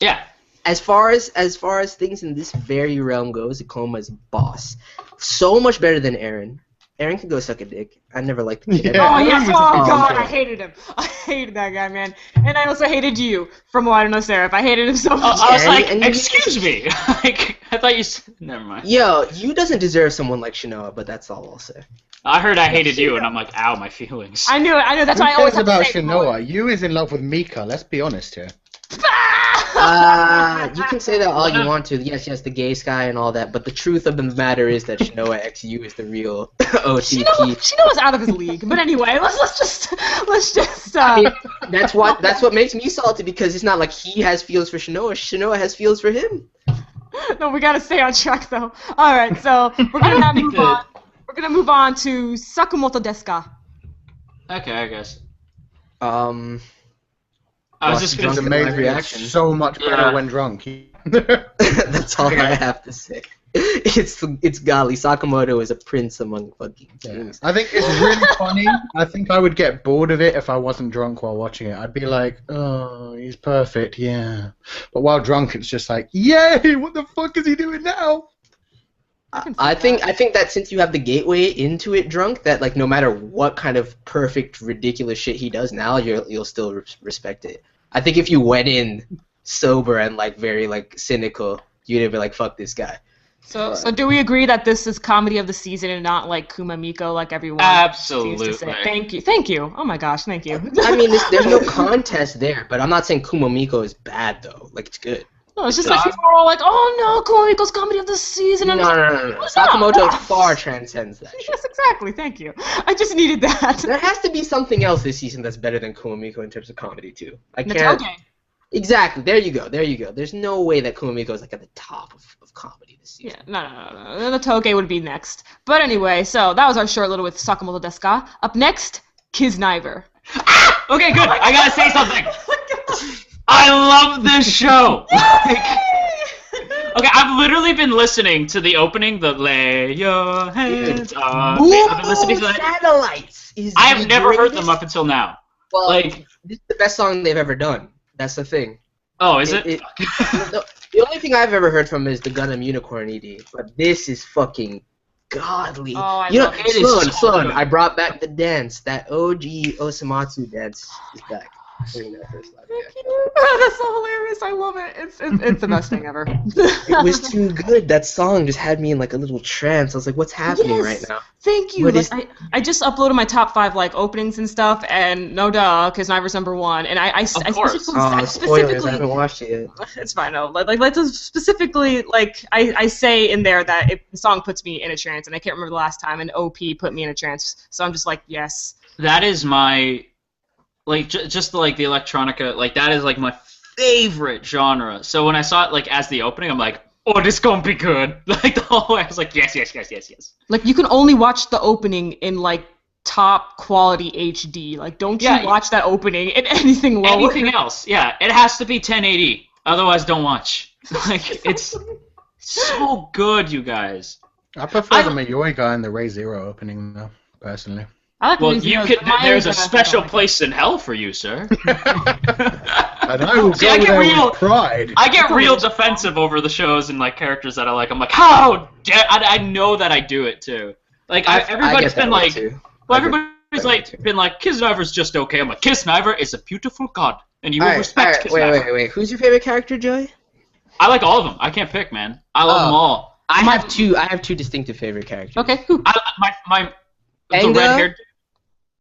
Yeah. As far as things in this very realm goes, Ikoma is boss. So much better than Eren. Eren can go suck a dick. I never liked the kid. Yeah. Oh yes! Eren was Oh a god, big I deal. hated him. I hated that guy, man. And I also hated you from White No Seraph. I hated him so much. I was like, and you- excuse me. Like I thought you. Never mind. Yo, you doesn't deserve someone like Shinoa, but that's all I'll say. I heard I hated you, and I'm like, ow, my feelings. I knew it. That's Who why I always cares have about to say it. Shinoa? You is in love with Mika. Let's be honest here. You can say that all you want to. Yes, the gay sky and all that, but the truth of the matter is that Shinoa XU is the real OTP. Shinoa's out of his league. But anyway, let's just. I mean, that's what makes me salty because it's not like he has feels for Shinoa. Shinoa has feels for him. No, we gotta stay on track though. All right, so we're gonna move on. We're gonna move on to Sakamoto desu ka? Okay, I guess. I was just gonna say live reaction. So much better when drunk. That's all I have to say. It's golly. Sakamoto is a prince among fucking kings. I think it's really funny. I think I would get bored of it if I wasn't drunk while watching it. I'd be like, oh, he's perfect, yeah. But while drunk, it's just like, yay! What the fuck is he doing now? I think that since you have the gateway into it drunk, that like no matter what kind of perfect, ridiculous shit he does now, you'll still respect it. I think if you went in sober and like very like cynical, you'd be like, fuck this guy. So do we agree that this is comedy of the season and not like Kumiko like everyone Absolutely. seems to say? Thank you. Oh my gosh, thank you. I mean, there's no contest there, but I'm not saying Kumiko is bad though. Like it's good. No, it's just like people are all like, oh no, Kumiko's comedy of the season. No. Sakamoto far transcends that shit. Yes, exactly. Thank you. I just needed that. There has to be something else this season that's better than Kumiko in terms of comedy too. I can't. Netoge. Exactly. There you go. There's no way that Kumiko is like at the top of comedy this season. Yeah, no. Netoge would be next. But anyway, so that was our short little with Sakamoto desu ka. Up next, Kiznaiver. Okay, good. I gotta say something. I love this show. Okay, I've literally been listening to the opening, the lay your hands up. I've been listening to that. Satellites. I have never heard them up until now. Well, like, this is the best song they've ever done. That's the thing. Oh, is it? The only thing I've ever heard from is the Gundam Unicorn ED, but this is fucking godly. Oh, I love it. Sloan, I brought back the dance. That OG Osamatsu dance is back. Thank you. Oh, that's so hilarious. I love it. It's the best thing ever. It was too good. That song just had me in like a little trance. I was like, what's happening right now? Thank you. I just uploaded my top 5 like openings and stuff, and no duh, Kiznaiver's #1, and I spoilers, I haven't watched it yet. It's fine. No, like specifically, like I say in there that the song puts me in a trance, and I can't remember the last time an OP put me in a trance. So I'm just like, yes. That is my. Like, just like the electronica, like, that is, like, my favorite genre. So when I saw it, like, as the opening, I'm like, oh, this gonna be good. Like, the whole way, I was like, yes. Like, you can only watch the opening in, like, top quality HD. Like, don't you watch that opening in anything lower. Anything else, yeah. It has to be 1080. Otherwise, don't watch. Like, it's so good, you guys. I prefer the Mayoiga and the Ray Zero opening, though, personally. Well, there's a special place in hell for you, sir. And I will go there with pride. I get real defensive over the shows and like characters that I like. I'm like, how dare I know that I do it too. Like everybody's been like, everybody's like been like, Kiznaiver's just okay. I'm like, Kiznaiver is a beautiful god, and you will respect Kiznaiver. Wait. Who's your favorite character, Joey? I like all of them. I can't pick, man. I love them all. I have two distinctive favorite characters. Okay, who? The red-haired.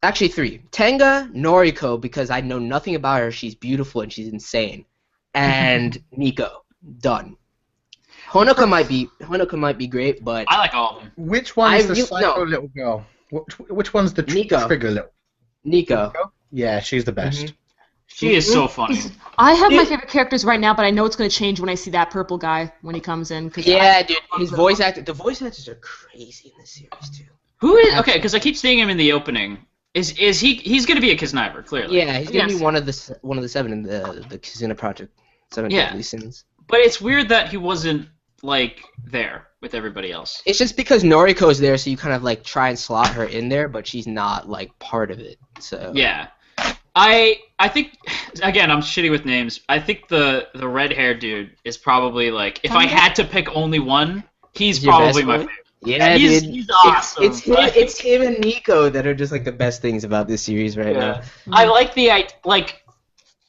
Actually, 3. Tenga, Noriko, because I know nothing about her. She's beautiful and she's insane. And Nico. Done. Honoka might be great, but I like all of them. Which one's the psycho little girl? Which one's the trigger little? Nico. Yeah, she's the best. Mm-hmm. She is so funny. I have my favorite characters right now, but I know it's going to change when I see that purple guy when he comes in. Dude, his voice actor. The voice actors are crazy in this series too. Who is okay? Because I keep seeing him in the opening. Is he? He's going to be a Kiznaiver, clearly. Yeah, he's going to be one of the 7 in the Kizuna Project 7 deadly sins. But it's weird that he wasn't like there with everybody else. It's just because Noriko's there, so you kind of like try and slot her in there, but she's not like part of it. So yeah, I think again I'm shitty with names. I think the red-haired dude is probably like if I had to pick only one, he's probably my favorite. Yeah, he's awesome. It's him and Nico that are just like the best things about this series right now. I like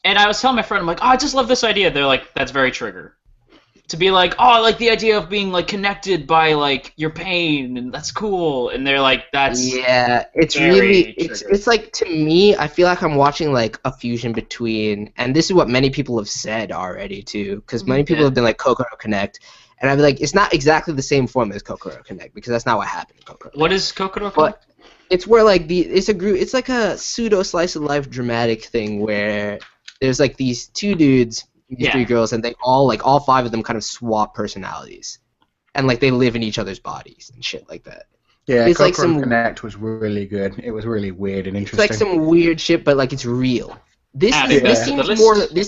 and I was telling my friend, I'm like, oh, I just love this idea. They're like, that's very Trigger. To be like, oh, I like the idea of being like connected by like your pain, and that's cool. And they're like, that's it's really it's like to me, I feel like I'm watching like a fusion between, and this is what many people have said already too, because many people have been like Kokoro Connect. And I'd be like, it's not exactly the same form as Kokoro Connect because that's not what happened in Kokoro Connect. What is Kokoro Connect? It's where like it's a group. It's like a pseudo slice of life dramatic thing where there's like these 2 dudes these three girls, and they all 5 of them kind of swap personalities, and like they live in each other's bodies and shit like that. Yeah, it's like some Connect was really good. It was really weird and interesting. It's like some weird shit, but like it's real. This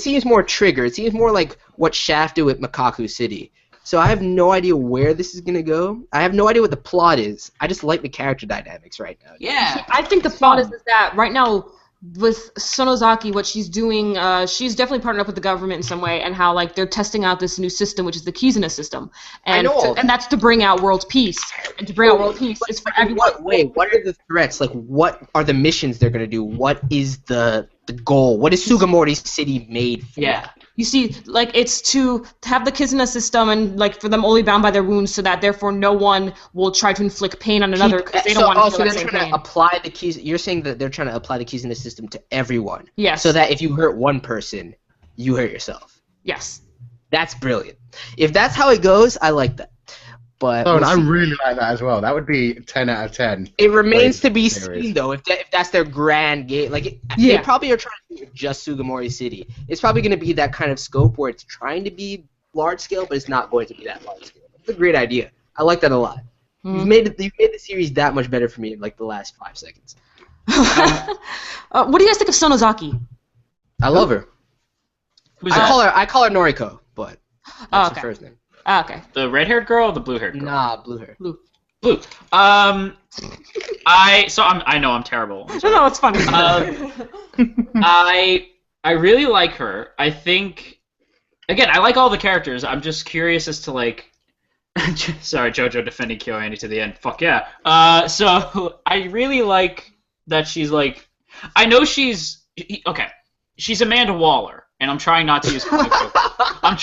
seems more Trigger. It seems more like what Shaft did with Makaku City. So I have no idea where this is gonna go. I have no idea what the plot is. I just like the character dynamics right now. Yeah, I think the plot is that right now with Sonozaki, what she's doing, she's definitely partnered up with the government in some way, and how like they're testing out this new system, which is the Kizuna system, and and that's to bring out world peace. And to bring out world peace is for everyone. What are the threats? Like, what are the missions they're gonna do? What is the goal? What is Sugimori City made for? Yeah. You see, like, it's to have the Kizuna system and, like, for them only bound by their wounds so that, therefore, no one will try to inflict pain on another because they don't want to feel that same pain. Apply the keys. You're saying that they're trying to apply the Kizuna system to everyone. Yes. So that if you hurt one person, you hurt yourself. Yes. That's brilliant. If that's how it goes, I like that. But I really like that as well. That would be 10 out of 10. It remains to be seen, though, if that's their grand game. Like, they probably are trying to do just Sugimori City. It's probably going to be that kind of scope where it's trying to be large scale, but it's not going to be that large scale. It's a great idea. I like that a lot. You've made the series that much better for me in like the last 5 seconds. What do you guys think of Sonozaki? I love her. I call her Noriko, but that's her first name. Okay. The red-haired girl or the blue-haired girl? Nah, blue hair. Blue. I know I'm terrible. No, it's funny. I really like her. I think, again, I like all the characters. I'm just curious as to like. Sorry, Jojo defending KyoAni to the end. Fuck yeah. So I really like that she's like. I know she's okay. She's Amanda Waller. And I'm trying not to use comic book. I'm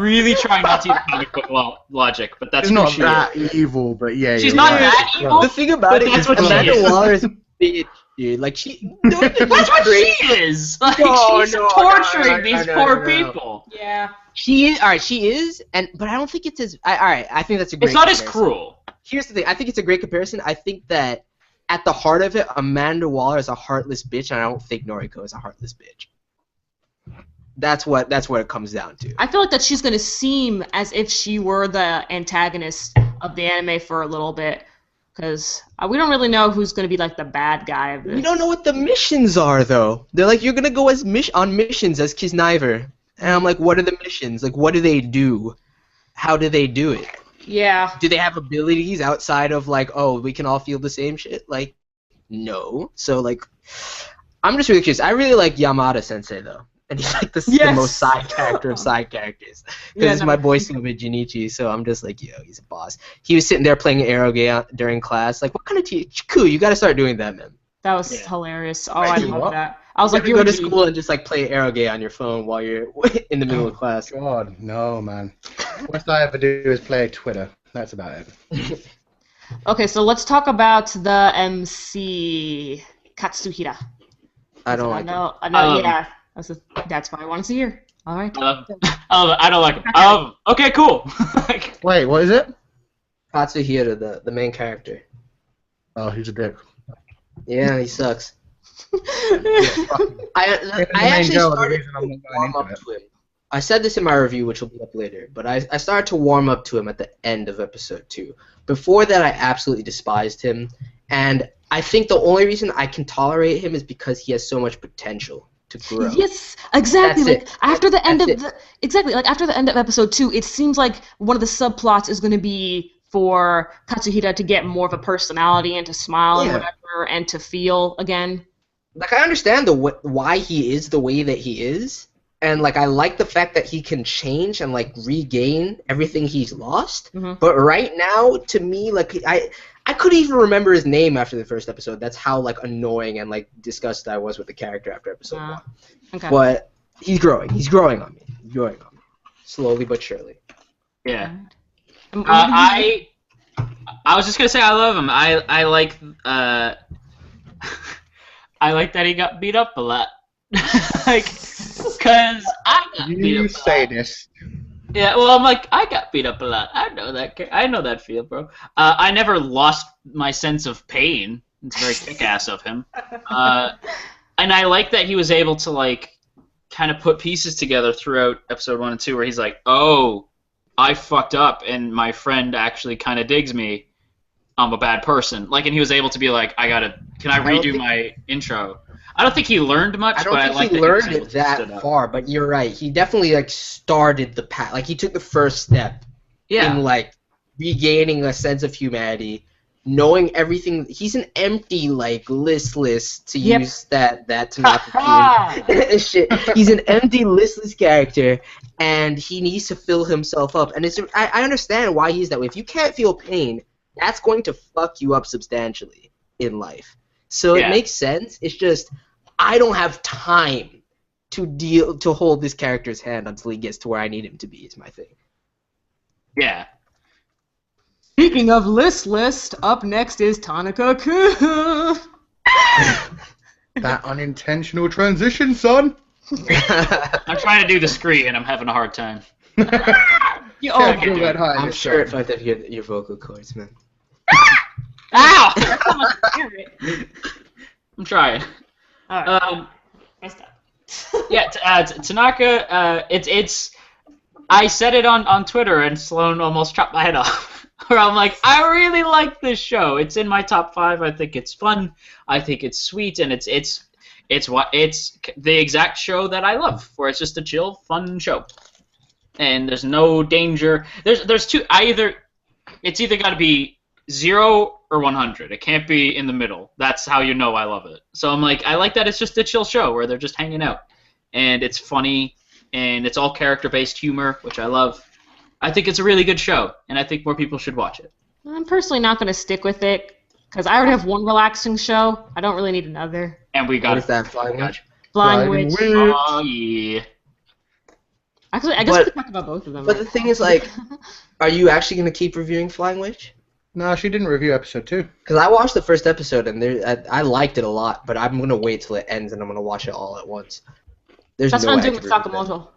really trying not to use comic book logic, but that's she's what not she that is. evil, but yeah. She's not that evil. The thing about it is Amanda Waller is a bitch, dude. Like that's what she is. Like she's torturing these poor people. Yeah. She is. All right, she is, but I don't think it's as. All right, I think that's a great. It's not comparison. as cruel. Here's the thing. I think it's a great comparison. I think that at the heart of it, Amanda Waller is a heartless bitch, and I don't think Noriko is a heartless bitch. That's what it comes down to. I feel like that she's gonna seem as if she were the antagonist of the anime for a little bit, because we don't really know who's gonna be like the bad guy of this. We don't know what the missions are though. They're like, you're gonna go on missions as Kiznaiver, and I'm like, what are the missions? Like, what do they do? How do they do it? Yeah. Do they have abilities outside of like, oh, we can all feel the same shit? Like, no. So like, I'm just really curious. I really like Yamada Sensei though. And he's like the most side character of side characters. Because it's my boy Sube Junichi, so I'm just like, yo, he's a boss. He was sitting there playing Eroge during class. Like, what kind of Chiku? You gotta start doing that, man. That was hilarious. Oh, I love that. I was like, you go to school and just like play Eroge on your phone while you're in the middle of class. God, no, man. Worst I ever do is play Twitter. That's about it. Okay, so let's talk about the MC Katsuhira. I don't like him. I know, yeah. That's why I want to see her. All right. I don't like him. Okay, cool. Wait, what is it? Katsuhira, the main character. Oh, he's a dick. Yeah, he sucks. I actually started to warm up to him. I said this in my review, which will be up later, but I started to warm up to him at the end of episode 2. Before that, I absolutely despised him, and I think the only reason I can tolerate him is because he has so much potential to grow. Yes, exactly. Like after the end of episode 2, it seems like one of the subplots is going to be for Katsuhira to get more of a personality and to smile and whatever and to feel again. Like I understand why he is the way that he is, and like I like the fact that he can change and like regain everything he's lost. Mm-hmm. But right now, to me, like I couldn't even remember his name after the first episode. That's how like annoying and like disgusted I was with the character after episode 1. Okay. But he's growing. He's growing on me. Slowly but surely. Yeah. I was just gonna say I love him. I like I like that he got beat up a lot. Like, cause I got beat up. You say this. Yeah, well, I'm like, I got beat up a lot. I know that feel, bro. I never lost my sense of pain. It's very kick-ass of him. And I like that he was able to, like, kind of put pieces together throughout episode 1 and 2 where he's like, oh, I fucked up and my friend actually kind of digs me. I'm a bad person. Like, and he was able to be like, can I redo my intro? I don't think he learned much, I don't but think I like he that learned he was it that far, but you're right. He definitely like started the path. Like he took the first step in like regaining a sense of humanity, knowing everything. He's an empty, like listless, to use that Tanaka-kun shit. He's an empty, listless character, and he needs to fill himself up. And I understand why he's that way. If you can't feel pain, that's going to fuck you up substantially in life. So it makes sense. It's just I don't have time to hold this character's hand until he gets to where I need him to be. Is my thing. Yeah. Speaking of list, up next is Tanaka-kun. That unintentional transition, son. I'm trying to do the screen and I'm having a hard time. I'm sure it fucked up your vocal cords, man. Ow! I'm trying. All right. Yeah, Tanaka. It's. I said it on Twitter, and Sloan almost chopped my head off. Where I'm like, I really like this show. It's in my top 5. I think it's fun. I think it's sweet, and it's the exact show that I love, where it's just a chill, fun show, and there's no danger. There's two. It's either got to be 0 or 100. It can't be in the middle. That's how you know I love it. So I'm like, I like that it's just a chill show where they're just hanging out, and it's funny, and it's all character-based humor, which I love. I think it's a really good show, and I think more people should watch it. I'm personally not going to stick with it because I already have one relaxing show. I don't really need another. And we got what is that, Flying Witch? Flying Witch. Oh yeah. Actually, I guess we could talk about both of them. But the thing is, like, are you actually going to keep reviewing Flying Witch? No, she didn't review episode 2. Because I watched the first episode, and I liked it a lot, but I'm going to wait till it ends, and I'm going to watch it all at once. That's what I'm doing with Sakamoto.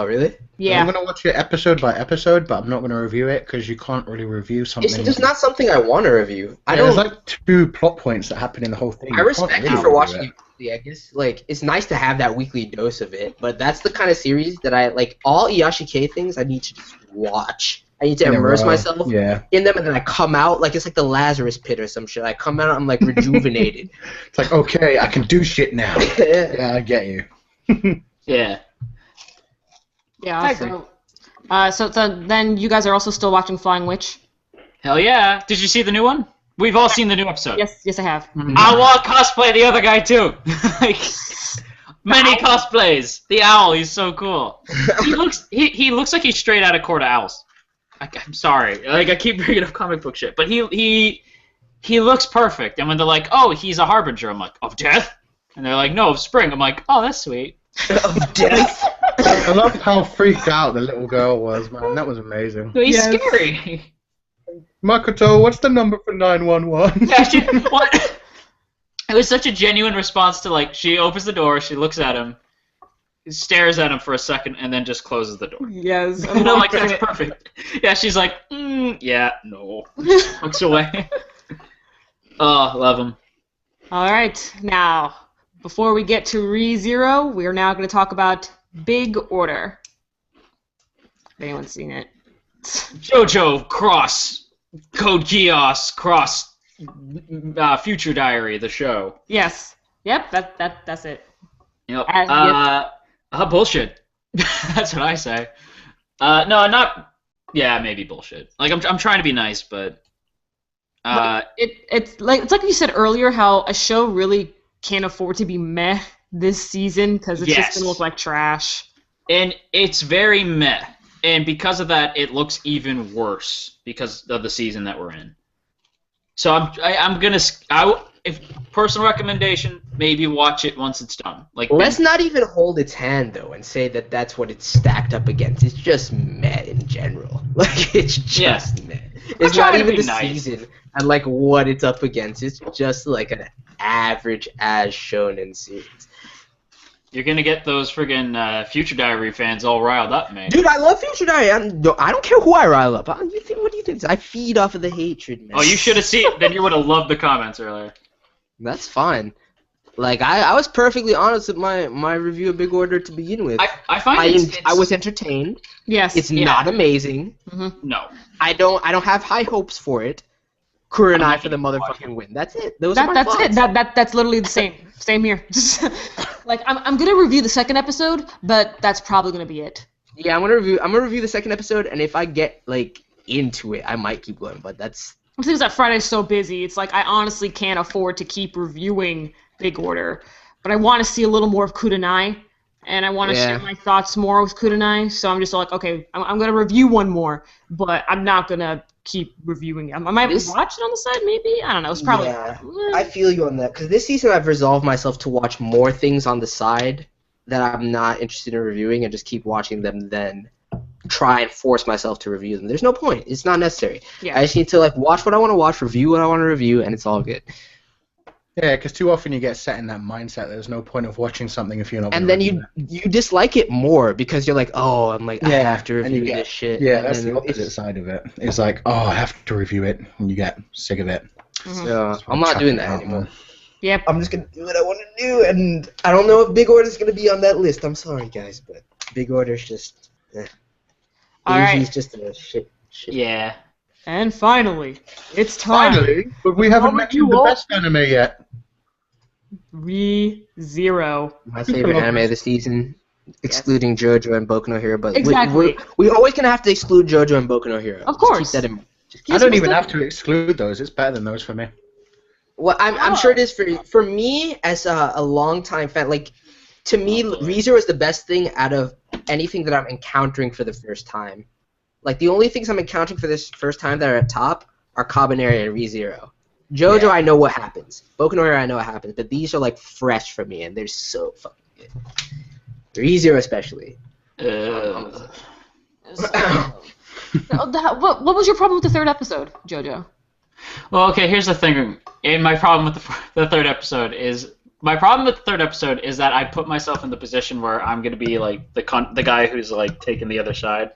Really? Yeah. I'm going to watch it episode by episode, but I'm not going to review it, because you can't really review something. It's just not something I want to review. There's like 2 plot points that happen in the whole thing. I respect you for watching it weekly, I guess. Like, it's nice to have that weekly dose of it, but that's the kind of series that I, like, all Iyashikei things I need to just watch. I need to immerse myself in them, and then I come out, like, it's like the Lazarus pit or some shit. I come out, I'm, like, rejuvenated. It's like, okay, I can do shit now. Yeah, I get you. Yeah. Yeah, awesome. So then you guys are also still watching Flying Witch? Hell yeah. Did you see the new one? We've all seen the new episode. Yes, I have. Mm-hmm. I want to cosplay the other guy, too. Like, many cosplays. The owl, he's so cool. He looks like he's straight out of Court of Owls. I'm sorry. Like, I keep bringing up comic book shit, but he looks perfect. And when they're like, oh, he's a harbinger, I'm like, of death? And they're like, no, of spring. I'm like, oh, that's sweet. Of death? I love how freaked out the little girl was, man. That was amazing. He's scary. Makoto, what's the number for 911? Yeah, what? It was such a genuine response to, like, she opens the door, she looks at him, stares at him for a second, and then just closes the door. Yes. I'm like, that's perfect. Yeah, she's like, yeah, no. Looks away. Oh, love him. All right, now, before we get to ReZero, we are now going to talk about Big Order. If anyone's seen it. Jojo cross Code Geass cross Future Diary, the show. Yes. Yep, that's it. Yep. Bullshit. That's what I say. No, not. Yeah, maybe bullshit. Like I'm trying to be nice, but. It's like you said earlier, how a show really can't afford to be meh this season because it's just gonna look like trash. And it's very meh, and because of that, it looks even worse because of the season that we're in. So I'm gonna if personal recommendation, maybe watch it once it's done. Like let's not even hold its hand though and say that that's what it's stacked up against. It's just meh in general. Like it's just meh. It's not even the season and like what it's up against. It's just like an average as shonen series. You're gonna get those friggin' Future Diary fans all riled up, man. Dude, I love Future Diary. I don't care who I rile up. What do you think? I feed off of the hatred, man. Oh, you should have seen. Then you would have loved the comments earlier. That's fine. Like I was perfectly honest with my review of Big Order to begin with. I find I was entertained. Yes. It's not amazing. No. I don't have high hopes for it. Kurenai for the motherfucking win. That's it. That's it. That's literally the same. Same here. Like I'm gonna review the second episode, but that's probably gonna be it. Yeah, I'm gonna review the second episode, and if I get like into it, I might keep going. But that's. The thing is that Friday's so busy. It's like I honestly can't afford to keep reviewing Big Order, but I want to see a little more of Kurenai, and I want to share my thoughts more with Kurenai. So I'm just like, okay, I'm gonna review one more, but I'm not gonna keep reviewing it. I might watch it on the side, maybe. I don't know. It's probably. Yeah, I feel you on that because this season I've resolved myself to watch more things on the side that I'm not interested in reviewing and just keep watching them. Then try and force myself to review them. There's no point. It's not necessary. Yeah. I just need to like watch what I want to watch, review what I want to review, and it's all good. Yeah, because too often you get set in that mindset. There's no point of watching something if you're not. And then you dislike it more because you're like, oh, I'm like, I have to review this shit. Yeah, that's the opposite side of it. It's like, oh, I have to review it, and you get sick of it. So I'm not doing that anymore. Yep. I'm just gonna do what I want to do, and I don't know if Big Order's gonna be on that list. I'm sorry, guys, but Big Order's just. All right. He's just a shit. Yeah. And finally, it's time. Finally, but we haven't mentioned the best anime yet. Re:Zero. My favorite anime of the season, excluding JoJo and Boku no Hero, but Exactly. we always gonna have to exclude JoJo and Boku no Hero. Of course. Just keep that in mind. I don't even have to exclude those. It's better than those for me. Well, I'm sure it is for me as a longtime fan. Like, to me, Re:Zero is the best thing out of anything that I'm encountering for the first time. Like, the only things I'm encountering for this first time that are at top are Kabaneri and Re:Zero. JoJo, I know what happens. Boku no Hero, I know what happens. But these are, like, fresh for me, and they're so fucking good. Re:Zero especially. What was your problem with the third episode, JoJo? Well, okay, here's the thing. My problem with the third episode is that I put myself in the position where I'm going to be, like, the guy who's, like, taking the other side.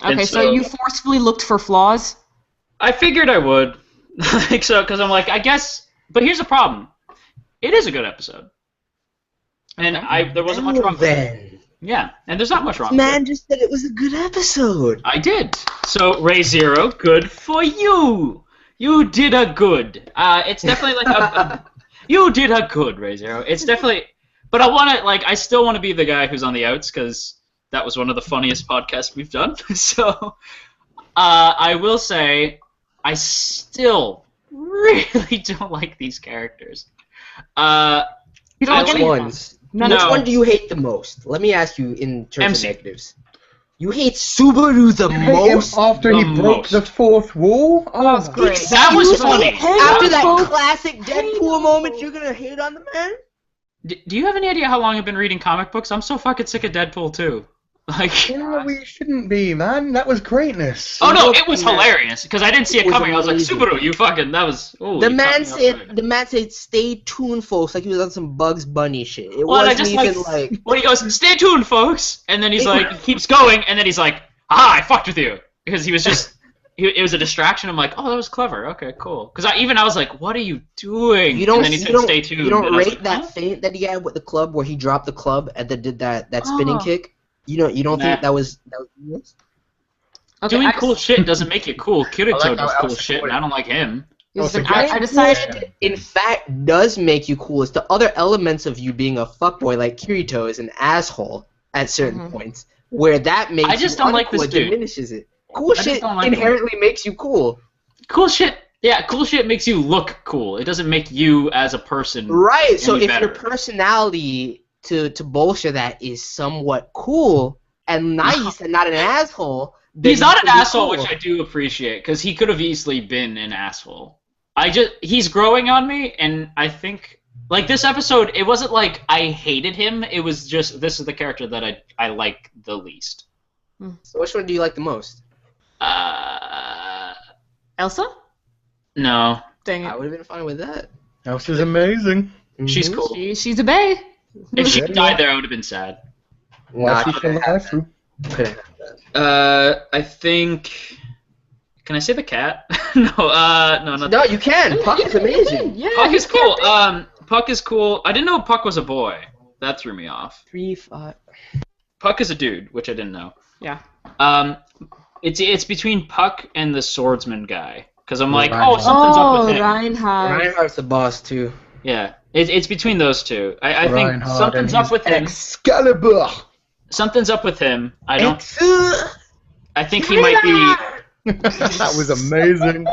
Okay, so you forcefully looked for flaws? I figured I would. Like, so, because I'm like, I guess, but here's the problem. It is a good episode. And there wasn't much wrong with it. Yeah, and there's not much wrong with it. Man just said it was a good episode. I did. So, Re:Zero, good for you. You did a good. It's definitely like you did a good, Re:Zero. It's definitely, but I still want to be the guy who's on the outs, because that was one of the funniest podcasts we've done. So, I will say, I still really don't like these characters. You don't like any ones? Which one do you hate the most? Let me ask you in terms of negatives. You hate Subaru the most? After he broke the fourth wall? Oh, that was great. That was funny. After that classic Deadpool moment, you're gonna hate on the man? Do you have any idea how long I've been reading comic books? I'm so fucking sick of Deadpool too. Like, yeah, we shouldn't be, man. That was greatness. Oh no, it was hilarious because I didn't see it coming. I was like, Subaru, you fucking, that was. Ooh, the man said, "Stay tuned, folks," like he was on some Bugs Bunny shit. It wasn't even like. Well, he goes, "Stay tuned, folks," and then he's like, he keeps going, and then he's like, "Ah, I fucked with you," because he was just. It was a distraction. I'm like, oh, that was clever. Okay, cool. Because I was like, what are you doing? And then he said, stay tuned. You don't rate that feint that he had with the club where he dropped the club and then did that spinning kick? You don't think that was okay, doing cool shit doesn't make you cool. Kirito does cool shit, and I don't like him. I decided, in fact, does make you cool. It's the other elements of you being a fuckboy, like Kirito is an asshole at certain points, where that makes I just don't like this dude. Diminishes it. Cool shit inherently makes you cool. Cool shit makes you look cool. It doesn't make you as a person right. So if better. your personality to bolster that is somewhat cool and nice and not an asshole. He's not an asshole, which I do appreciate, because he could have easily been an asshole. He's growing on me, and I think, like, this episode, it wasn't like I hated him, it was just, this is the character that I like the least. So which one do you like the most? Elsa? No. Dang it. I would have been fine with that. Elsa's amazing. She's cool. She's a bae. If she died there, I would have been sad. Why she still have to? I think. Can I say the cat? No, not. No, you can. Puck is amazing. Yeah, Puck is cool. Puck is cool. I didn't know Puck was a boy. That threw me off. 3, 5. Puck is a dude, which I didn't know. Yeah. It's between Puck and the swordsman guy, because I'm like, Reinhardt. something's up with him. Reinhardt. Reinhardt's the boss too. Yeah, it's between those two. I think Reinhardt something's and up with him. Excalibur. Something's up with him. I think he might be. That was amazing.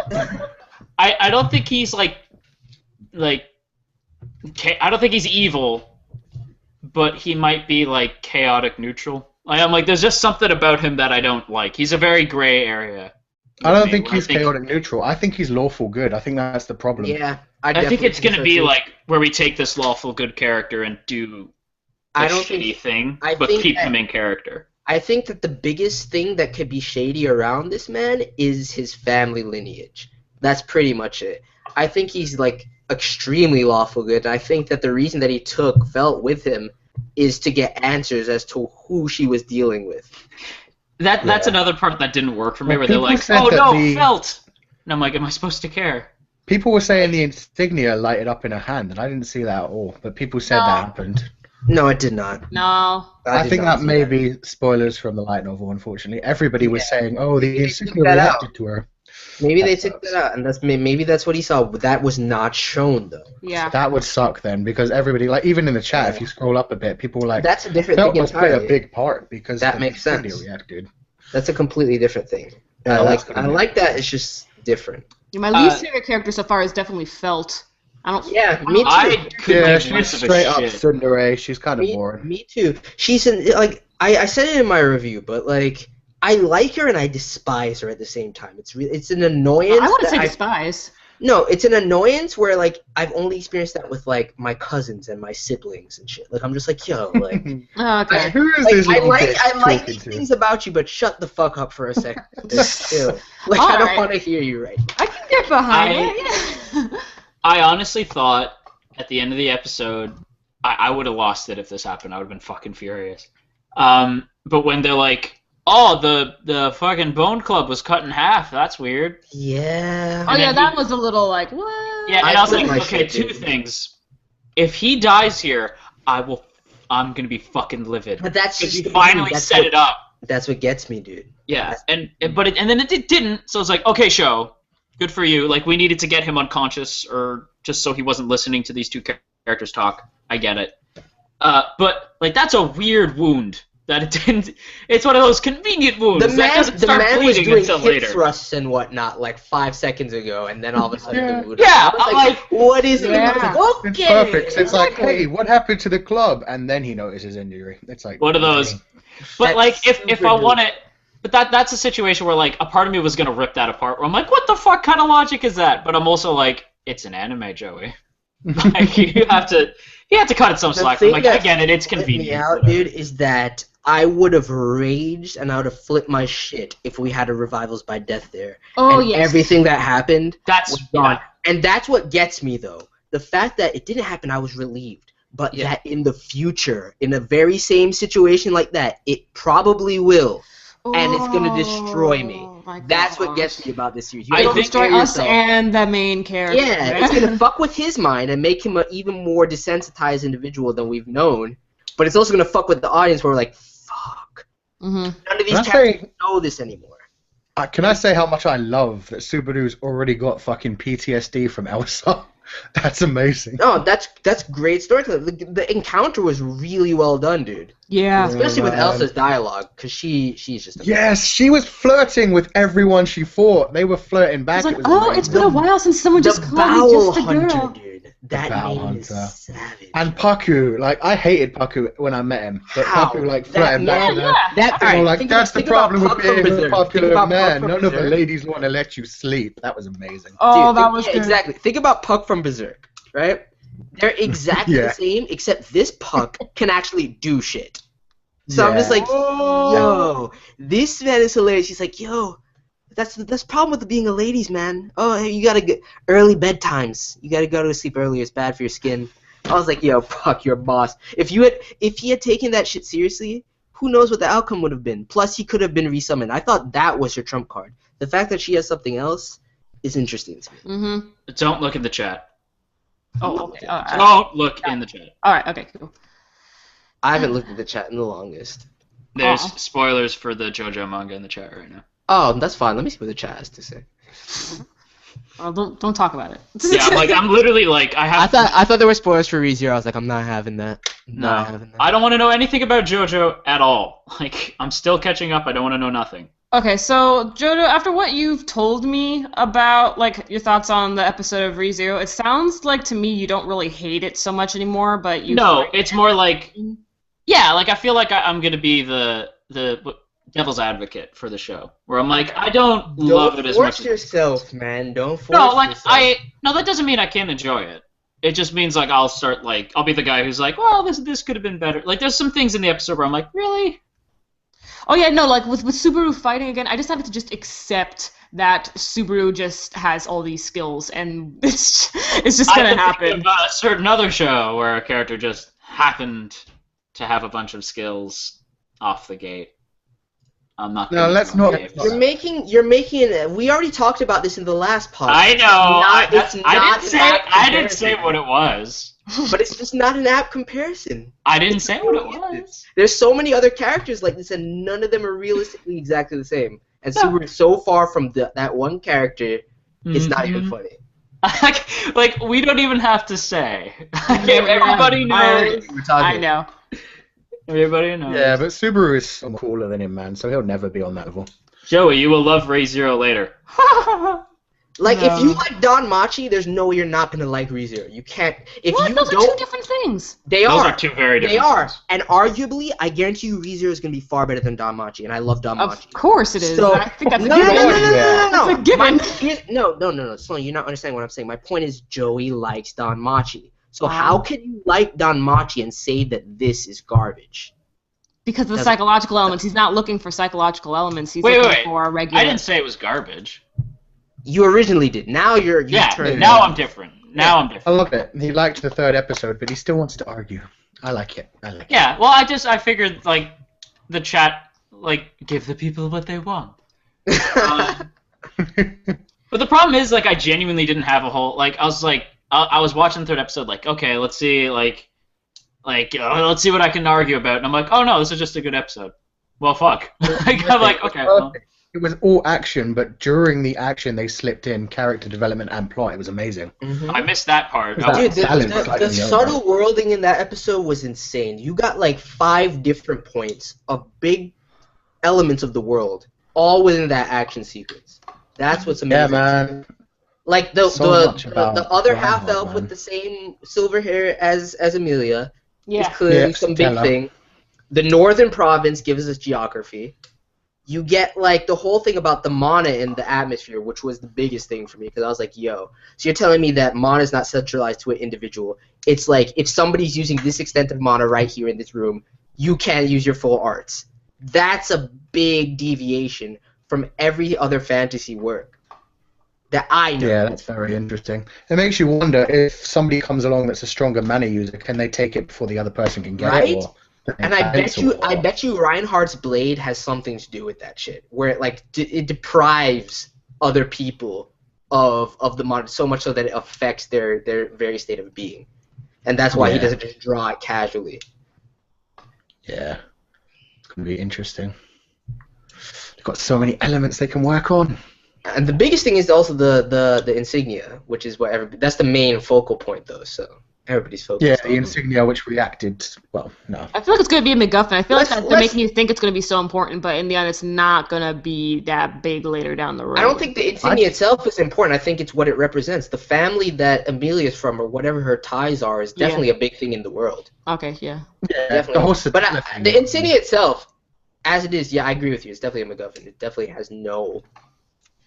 I don't think he's like. I don't think he's evil, but he might be like chaotic neutral. I'm like, there's just something about him that I don't like. He's a very gray area. I don't think he's chaotic neutral. I think he's lawful good. I think that's the problem. Yeah, I think it's gonna be like where we take this lawful good character and do a shitty thing, but keep him in character. I think that the biggest thing that could be shady around this man is his family lineage. That's pretty much it. I think he's like extremely lawful good. I think that the reason that he took Felt with him is to get answers as to who she was dealing with. That's another part that didn't work for me, where they're people like, said oh that no, Felt! And I'm like, am I supposed to care? People were saying the insignia lighted up in her hand, and I didn't see that at all. But people said that happened. No, it did not. No. I think that may be spoilers from the light novel, unfortunately. Everybody was saying, oh, the insignia reacted to her. Maybe they took that out, and maybe that's what he saw. But that was not shown, though. Yeah. That would suck then, because everybody, like, even in the chat, if you scroll up a bit, people were like, that's a different Felt thing must play a entirely. big part because That the makes sense. insignia reacted. That's a completely different thing. Yeah, I like that. It's just different. Yeah, my least favorite character so far is definitely Felt. I don't. Yeah, me too. I couldn't Yeah, give she's less of a straight up shit. tsundere. She's kind of boring. Me too. She's like I said it in my review, but like I like her and I despise her at the same time. It's an annoyance. I wouldn't that say despise. No, it's an annoyance where like I've only experienced that with like my cousins and my siblings and shit. Like I'm just like, yo, like Oh, okay. Who is like, this little bitch I like talking these to? things about you, but shut the fuck up for a second. Just chill. Like I don't Alright. want to hear you right now. I can get behind it. Yeah. I honestly thought at the end of the episode, I would have lost it if this happened. I would have been fucking furious. But when they're like, oh, the fucking Bone Club was cut in half, that's weird. Yeah. Oh yeah, that was a little like what? Yeah, and I was put like, my okay, shit, two dude. things. If he dies here, I'm gonna be fucking livid. But that's Because just you finally set it up. That's what gets me, dude. Yeah, and then it didn't. So it's like, okay, show, good for you. Like we needed to get him unconscious, or just so he wasn't listening to these two characters talk. I get it. But like that's a weird wound. That it didn't. It's one of those convenient wounds that doesn't start was bleeding doing until hip later. thrusts and whatnot like 5 seconds ago, and then all of a sudden Yeah. the mood. Yeah, I was I'm like, what is it? Yeah. I was like, It's okay. perfect. It's like, hey, what happened to the club? And then he notices injury. It's like One of those. But That's like, if super I dope. want it, but that's a situation where like a part of me was gonna rip that apart. Where I'm like, what the fuck kind of logic is that? But I'm also like, it's an anime, Joey. Like you have to cut it some The slack. thing I'm like, that I get it. It's flipped convenient. me out, whatever. dude, is that I would have raged and I would have flipped my shit if we had a Revivals by Death there. Oh and yes. everything that happened That's was gone. And that's what gets me, though. The fact that it didn't happen, I was relieved. But Yeah. that in the future, in a very same situation like that, it probably will. And it's going to destroy me. Oh, my That's what gosh. gets me about this series. I It'll think destroy prepare us yourself. and the main character. Yeah, it's going to fuck with his mind and make him an even more desensitized individual than we've known. But it's also going to fuck with the audience where we're like, fuck. Mm-hmm. None of these Can I characters say- know this anymore. Can I say how much I love that Subaru's already got fucking PTSD from Elsa? That's amazing. No, that's great storytelling. The encounter was really well done, dude. Yeah. Especially with man. Elsa's dialogue, because she's just amazing. Yes, she was flirting with everyone she fought. They were flirting back. It's like, It was oh, amazing. it's been a while since someone just The called me Bowel just a girl. Hunter, dude. That Bowel name Hunter. is savage. And Paku, like I hated Paku when I met him, but How? Paku like That flirting back man- with her. That, You know, alright, like think that's about- the think about problem with Puck from being a Berserk. Think popular about Puck man. from None of the Berserk. ladies want to let you sleep. That was amazing. Oh, Dude, that was good. exactly. Think about Puck from Berserk, right? They're exactly Yeah. the same, except this Puck can actually do shit. So I'm just Yeah. like, yo, this man is hilarious. He's like, yo, that's the problem with being a ladies, man. Oh, hey, you gotta get early bedtimes. You gotta go to sleep earlier. It's bad for your skin. I was like, yo, Puck, you're a boss. If he had taken that shit seriously, who knows what the outcome would have been? Plus, he could have been resummoned. I thought that was her trump card. The fact that she has something else is interesting to me. Mm-hmm. Don't look at the chat. Oh, okay. All right. Don't look in the chat. All right. Okay. Cool. I haven't looked at the chat in the longest. There's spoilers for the JoJo manga in the chat right now. Oh, that's fine. Let me see what the chat has to say. Oh, don't talk about it. Yeah, I'm literally like, I thought there were spoilers for ReZero. I was like, I'm not having that. Not having that. I don't want to know anything about JoJo at all. Like, I'm still catching up. I don't want to know nothing. Okay, so Jojo, after what you've told me about like your thoughts on the episode of ReZero, it sounds like to me you don't really hate it so much anymore, but you. No, it's more like, yeah, like I feel like I'm gonna be the devil's advocate for the show, where I'm like, I don't love it as much. Don't force yourself, man. Don't force yourself. No, that doesn't mean I can't enjoy it. It just means like I'll be the guy who's like, well, this could have been better. Like there's some things in the episode where I'm like, really? Oh yeah, no, like with Subaru fighting again, I just have to just accept that Subaru just has all these skills, and it's just gonna happen. Think of a certain other show where a character just happened to have a bunch of skills off the gate. I'm not. No, let's not. You're making it. We already talked about this in the last podcast. I know. I didn't say what it was. But it's just not an apt comparison. I didn't say what it was. There's so many other characters like this, and none of them are realistically exactly the same. And Subaru so far from that one character, it's not even funny. Like we don't even have to say. Everybody knows. I know. Everybody knows. Yeah, but Subaru is so cooler than him, man. So he'll never be on that level. Joey, you will love ReZero later. Like, if you like Don Machi, there's no way you're not going to like ReZero. You can't. Those are two different things. Those are two very different things. And arguably, I guarantee you ReZero is going to be far better than Don Machi, and I love Don Machi. Of course it is. So, I think that's no. That's a given. No. Sloan, you're not understanding what I'm saying. My point is Joey likes Don Machi. So how can you like Don Machi and say that this is garbage? Because of the psychological elements. He's not looking for psychological elements. He's looking for a regular... I didn't say it was garbage. You originally did. Now you're now I'm different. I'm different. I love it. He liked the third episode, but he still wants to argue. I like it. Yeah, well, I figured, like, the chat, like, give the people what they want. But the problem is, like, I genuinely didn't have a whole... Like, I was, like... I was watching the third episode, like, okay, let's see, let's see what I can argue about. And I'm like, oh, no, this is just a good episode. Well, fuck. I'm like, okay, well... It was all action, but during the action they slipped in character development and plot. It was amazing. Mm-hmm. I missed that part. Dude, the subtle worlding in that episode was insane. You got like 5 different points of big elements of the world, all within that action sequence. That's what's amazing. Yeah, man. Like the other half elf with the same silver hair as Amelia is clearly some big thing. The northern province gives us geography. You get, like, the whole thing about the mana in the atmosphere, which was the biggest thing for me, because I was like, yo. So you're telling me that mana is not centralized to an individual. It's like, if somebody's using this extent of mana right here in this room, you can't use your full arts. That's a big deviation from every other fantasy work that I know. Yeah, that's very interesting. It makes you wonder if somebody comes along that's a stronger mana user, can they take it before the other person can get it? Or... And I bet you Reinhardt's blade has something to do with that shit, where it like it deprives other people of the mod so much so that it affects their very state of being, and that's why he doesn't just draw it casually. Yeah, it's gonna be interesting. They've got so many elements they can work on. And the biggest thing is also the insignia, which is what that's the main focal point though. So. Everybody's focused. Yeah, the insignia which reacted. Well, no. I feel like it's going to be a MacGuffin. I feel like they're making you think it's going to be so important, but in the end, it's not going to be that big later down the road. I don't think the insignia itself is important. I think it's what it represents. The family that Amelia's from, or whatever her ties are, is definitely a big thing in the world. Okay, yeah. Definitely. But the insignia itself, as it is, I agree with you. It's definitely a MacGuffin. It definitely has no...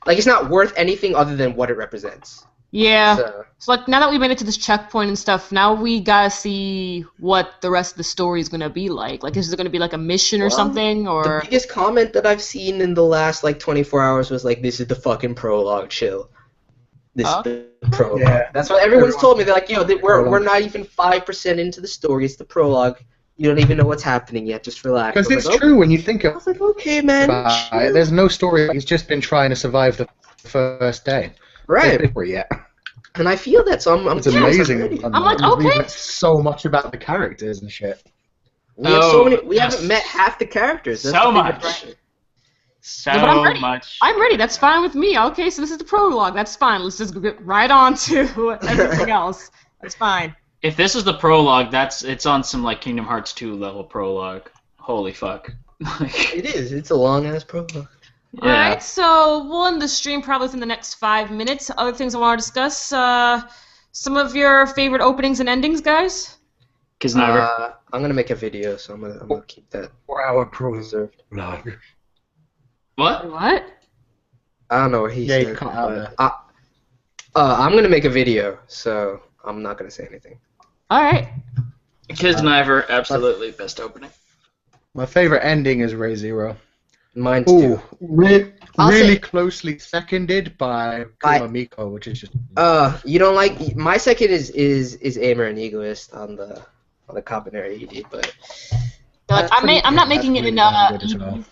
Like, it's not worth anything other than what it represents. Yeah. So like now that we made it to this checkpoint and stuff, now we gotta see what the rest of the story is gonna be like. Like, is it gonna be like a mission or something? Or the biggest comment that I've seen in the last like 24 hours was like, "This is the fucking prologue, chill." This is the prologue. Yeah. That's what everyone's told me. They're like, "Yo, we're not even 5% into the story. It's the prologue. You don't even know what's happening yet. Just relax." Because it's true when you think of. I was like, "Okay, man." There's no story. He's just been trying to survive the first day. Right. Yet. And I feel that, so I'm It's amazing. I'm like, okay. So much about the characters and shit. We have so many. We haven't met half the characters. That's So the much. part. So Yeah, but I'm ready. much. I'm ready. That's fine with me. Okay, so this is the prologue. That's fine. Let's just get right on to everything else. That's fine. If this is the prologue, it's on some like Kingdom Hearts 2 level prologue. Holy fuck. It is. It's a long ass prologue. Yeah. Alright, so we'll end the stream probably within the next 5 minutes. Other things I want to discuss, some of your favorite openings and endings, guys? Kiznaiver. I'm gonna make a video, so I'm gonna keep that 4-hour reserved. prologue. What? What? I don't know what he Yeah, said. you cut out there. I'm gonna make a video, so I'm not gonna say anything. Alright. Kiznaiver, absolutely best opening. My favorite ending is Ray Zero. Mine too. Really closely seconded by Kumiko, which is just. You don't like my second is Aimer and Egoist on the Kabaneri ED, but I'm not making it in ED.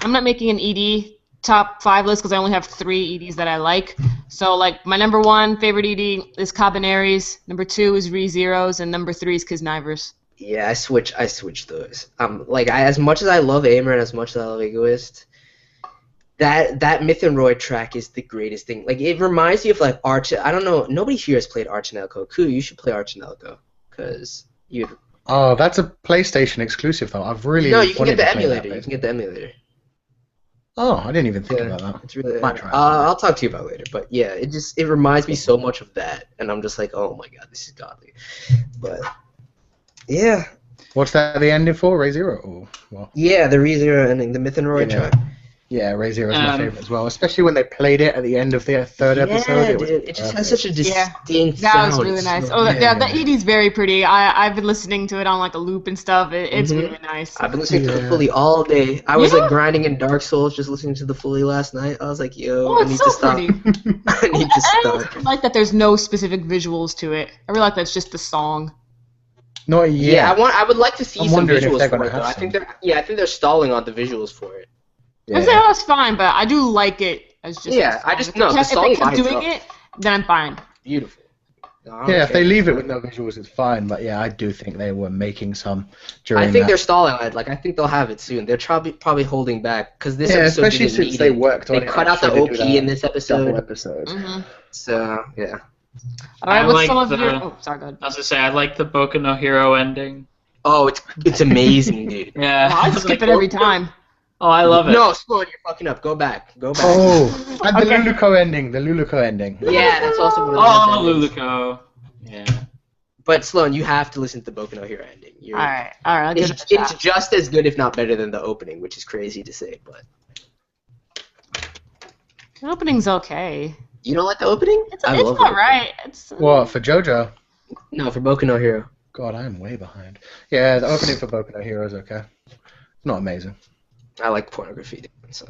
I'm not making an ED top 5 list because I only have 3 EDs that I like. So like my number 1 favorite ED is Kabaneri's, number 2 is ReZero's, and number 3 is Kiznaiver's. Yeah, I switch those. As much as I love Aimer and as much as I love Egoist, that Myth and Roy track is the greatest thing. Like, it reminds me of like Arch. I don't know. Nobody here has played Arch and Elko. Ku, you should play Arch and Elko because you'd. Oh, that's a PlayStation exclusive though. I've really. No, you can get the wanted to play emulator. that, You can get the emulator. Oh, I didn't even think about that. It's really. Might try I'll talk to you about it later. But yeah, it reminds me so much of that, and I'm just like, oh my god, this is godly. But yeah. What's that the ending for? Ray Zero? Or what? Yeah, the ReZero ending, the Myth and Roy track. Yeah, Ray Zero is my favorite as well, especially when they played it at the end of the third episode. It just has such a distinct that sound. was really nice. So, the ED's very pretty. I've been listening to it on like a loop and stuff. It's really nice. I've been listening to the Fully all day. I was like grinding in Dark Souls just listening to the Fully last night. I was like, yo, I need to stop. I need to stop. I like that there's no specific visuals to it. I really like that it's just the song. Not yet. Yeah, I would like to see some visuals for it though. I think they're stalling on the visuals for it. Yeah. I say that's fine, but I do like it as just. Yeah, I just know the if song they keep lines doing up. it, then I'm fine. Beautiful. Yeah, if they leave it with no visuals, it's fine. But yeah, I do think they were making some during I think that. they're stalling on it. Like, I think they'll have it soon. They're probably holding back because this episode especially didn't since need they it. worked on it. They cut out the actually OP to do that in this episode. double episode. Mm-hmm. So yeah. All right, I what's like some of the- your? Oh, sorry, go ahead. I was gonna say I like the Boku no Hero ending. Oh, it's amazing, dude. Yeah. I skip it every time. Oh, I love it. No, Sloan, you're fucking up. Go back. Oh, and the Luluco ending. The Luluco ending. Yeah, that's also one of the Oh, best endings. Luluco. Yeah. But Sloan, you have to listen to the Boku no Hero ending. All right. I'll give it a It's shot. just as good, if not better, than the opening, which is crazy to say. But The opening's okay. you don't like the opening? It's alright. It's What, for JoJo? No, for Boku no Hero. God, I am way behind. Yeah, the opening for Boku no Hero is okay. It's not amazing. I like pornography. So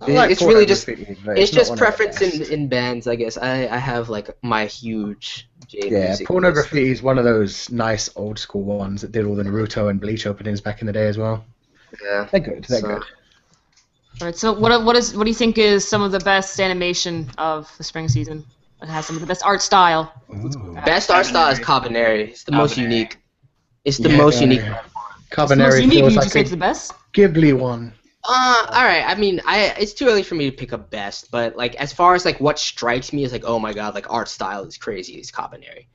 I like it's really just pornography, but it's not just one of the preference best. in bands, I guess. I have like my huge J Yeah, music pornography list. is one of those nice old school ones that did all the Naruto and Bleach openings back in the day as well. Yeah. They're good. They're So- good. Alright, so what do you think is some of the best animation of the spring season? It has some of the best art style. Ooh. Best art style is Kabaneri. It's the most Kabaneri. unique. It's the most unique. It's the most Kabaneri unique. feels You like just say a it's the best. Ghibli one. All right. I mean, it's too early for me to pick a best, but like as far as like what strikes me is like, oh my god, like art style is crazy. It's Kabaneri.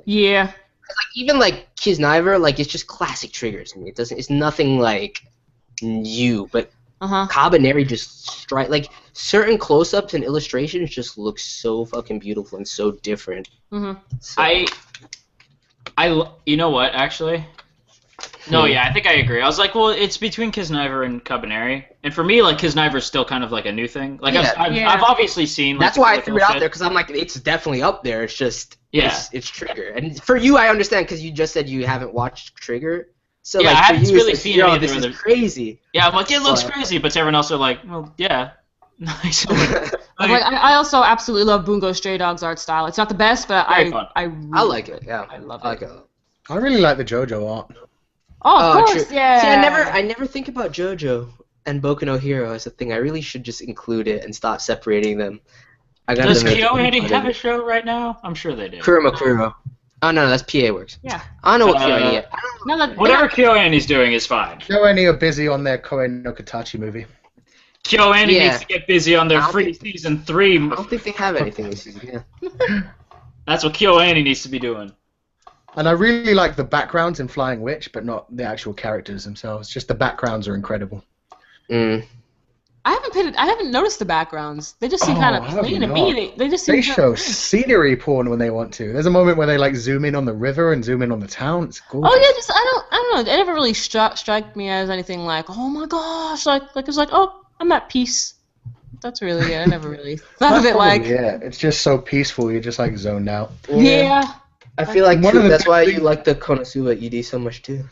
Yeah. Like even like Kiznaiver, like it's just classic triggers to me. It's nothing like new, but Kabaneri just strike like certain close-ups and illustrations just look so fucking beautiful and so different. Mm-hmm. So, you know what, actually? No, yeah, I think I agree. I was like, well, it's between Kiznaiver and Kabaneri. And for me, like, Kiznaiver's still kind of like a new thing. Like, Yeah. I've obviously seen, like, That's why I the threw it out shit. there because I'm like, it's definitely up there. It's just Yeah. it's Trigger. And for you, I understand because you just said you haven't watched Trigger. So Yeah, like I for haven't you, really it's seen like, any yo, of the this is other- crazy. Yeah, I'm like, it looks But- crazy, but everyone else are like, well, yeah. Nice. I also absolutely love Bungo Stray Dog's art style. It's not the best, but Very fun. I I like it. Yeah, I love I like it. it. I really like the JoJo art. Oh, of course, true. yeah. See, I never think about JoJo and Boku no Hero as a thing. I really should just include it and stop separating them. Does KyoAni have a show right now? I'm sure they do. Kuruma. Oh no, that's PA Works. Yeah. I don't know what KyoAni is. Whatever KyoAni's doing is fine. KyoAni are busy on their Koe no Katachi movie. KyoAni needs to get busy on their free season 3. I don't think they have anything this season. Yeah. That's what KyoAni needs to be doing. And I really like the backgrounds in Flying Witch, but not the actual characters themselves. Just the backgrounds are incredible. Mm. I haven't noticed the backgrounds. They just seem kind of plain to me. They just seem. They show scenery porn when they want to. There's a moment where they like zoom in on the river and zoom in on the town. It's gorgeous. Oh yeah, I don't know. It never really struck me as anything like, oh my gosh, like it's like, oh, I'm at peace. That's really it. I never really thought of it like. Yeah, it's just so peaceful. You're just like zoned out. Yeah. I feel like that's why you like the Konosuba ED so much too.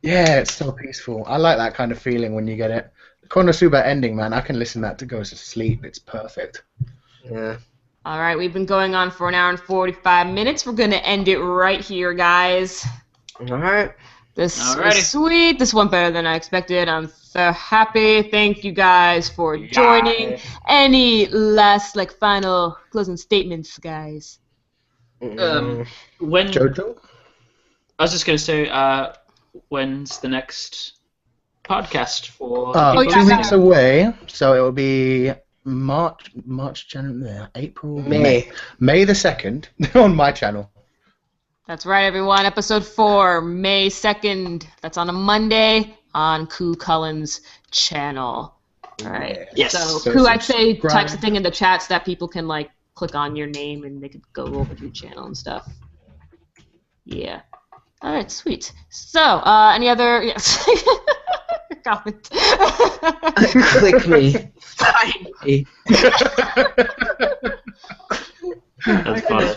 Yeah, it's so peaceful. I like that kind of feeling when you get it. The Konosuba ending, man, I can listen to that to go to sleep. It's perfect. Yeah. All right, we've been going on for an hour and 45 minutes. We're going to end it right here, guys. All right. This was sweet. This went better than I expected. I'm so happy. Thank you guys for joining. Any last, final closing statements, guys? When Jojo? I was just going to say, when's the next podcast for? 2 weeks away, so it will be March, January, April, May the 2nd on my channel. That's right, everyone. Episode 4, May 2nd. That's on a Monday on Koo Cullen's channel. All right. Yes. So Koo, I'd say type something in the chat so that people can click on your name and they could go over to your channel and stuff. Yeah. All right, sweet. So, any other comment? Click me. Find me. That's funny.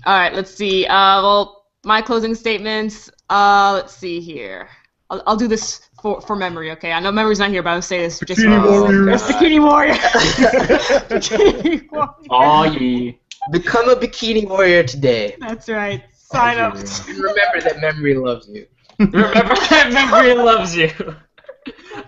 All right, let's see. Well, my closing statements. Let's see here. I'll do this for memory, okay? I know memory's not here, but I'll say this just for Bikini Warrior. Bikini Warrior. Oh, yeah. Become a Bikini Warrior today. That's right. Sign up. Remember that memory loves you. Remember that memory loves you.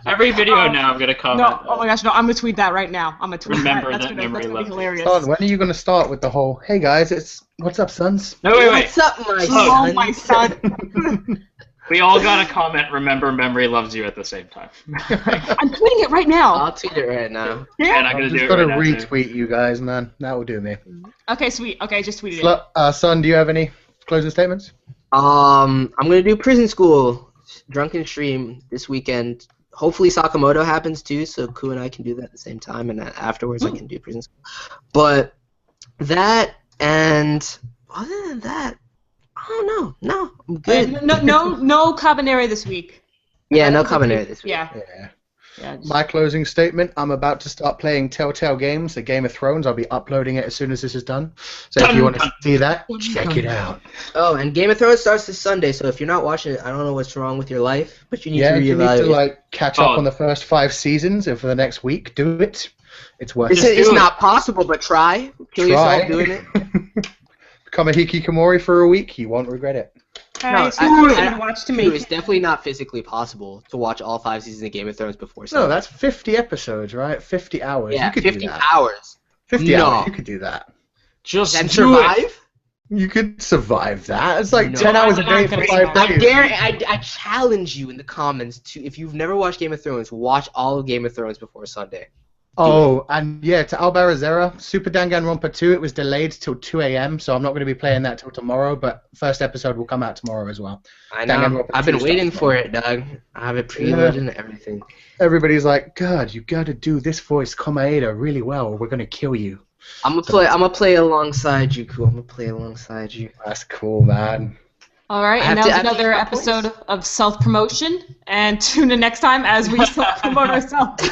Every video now I'm going to comment. No, oh my gosh, no, I'm going to tweet that right now. I'm going to tweet Remember that. that memory loves you. Hilarious. Son, when are you going to start with the whole, hey guys, it's what's up, sons? No, wait. What's up, my son? Oh, my son. We all got to comment, remember memory loves you at the same time. I'm tweeting it right now. I'll tweet it right now. Yeah. And I'm going to do it got to right now, too. retweet you guys, man. That will do me. Okay, sweet. Okay, just tweet it. Son, do you have any closing statements? I'm gonna do prison school drunken stream this weekend. Hopefully Sakamoto happens too, so Ku and I can do that at the same time, and then afterwards I can do prison school. But that, and other than that, I don't know. No, I'm good. No Kabaneri this week. Yeah, no Kabaneri this week. Yeah. My closing statement, I'm about to start playing Telltale Games, the Game of Thrones. I'll be uploading it as soon as this is done. So if you want to see that, check it out. Oh, and Game of Thrones starts this Sunday, so if you're not watching it, I don't know what's wrong with your life, but you need to reevaluate. You need to catch up on the first 5 seasons, and for the next week, do it. It's worth it. It's not possible, but try. Kill yourself doing it. Become a hikikomori for a week, you won't regret it. It's definitely not physically possible to watch all 5 seasons of Game of Thrones before Sunday. No, that's 50 episodes, right? 50 hours. Yeah, you could 50 do that. hours. 50 hours, you could do that. Just and do survive? it. You could survive that. It's like 10 hours a day for 5 days. I challenge you in the comments to, if you've never watched Game of Thrones, watch all of Game of Thrones before Sunday. And yeah, to Albarazera, Super Danganronpa 2, it was delayed till 2 a.m., so I'm not going to be playing that till tomorrow, but first episode will come out tomorrow as well. I know. I've been waiting for it, Doug. I have it preloaded and everything. Everybody's like, God, you got to do this voice, Komaeda, really well, or we're going to kill you. I'm gonna play alongside you, Cool. I'm gonna play alongside you. That's cool, man. All right, and that was another episode of self-promotion. And tune in next time as we self-promote ourselves.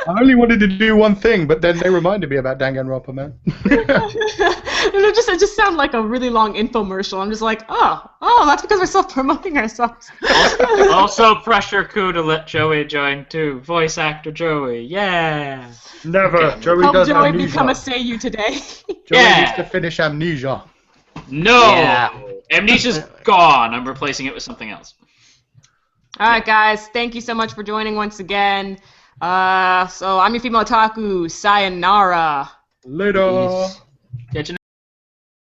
I only wanted to do one thing, but then they reminded me about Danganronpa, man. It just sounded like a really long infomercial. I'm just like, oh, that's because we're self-promoting ourselves. Also, pressure Ku to let Joey join too. Voice actor Joey, yeah. Never. Okay. Joey Help does Joey Amnesia. become a Seiyu today. Joey needs to finish Amnesia. No! Yeah. Amnesia's gone. I'm replacing it with something else. All right, guys. Thank you so much for joining once again. So I'm your female otaku. Sayonara. Later. Peace. Catch you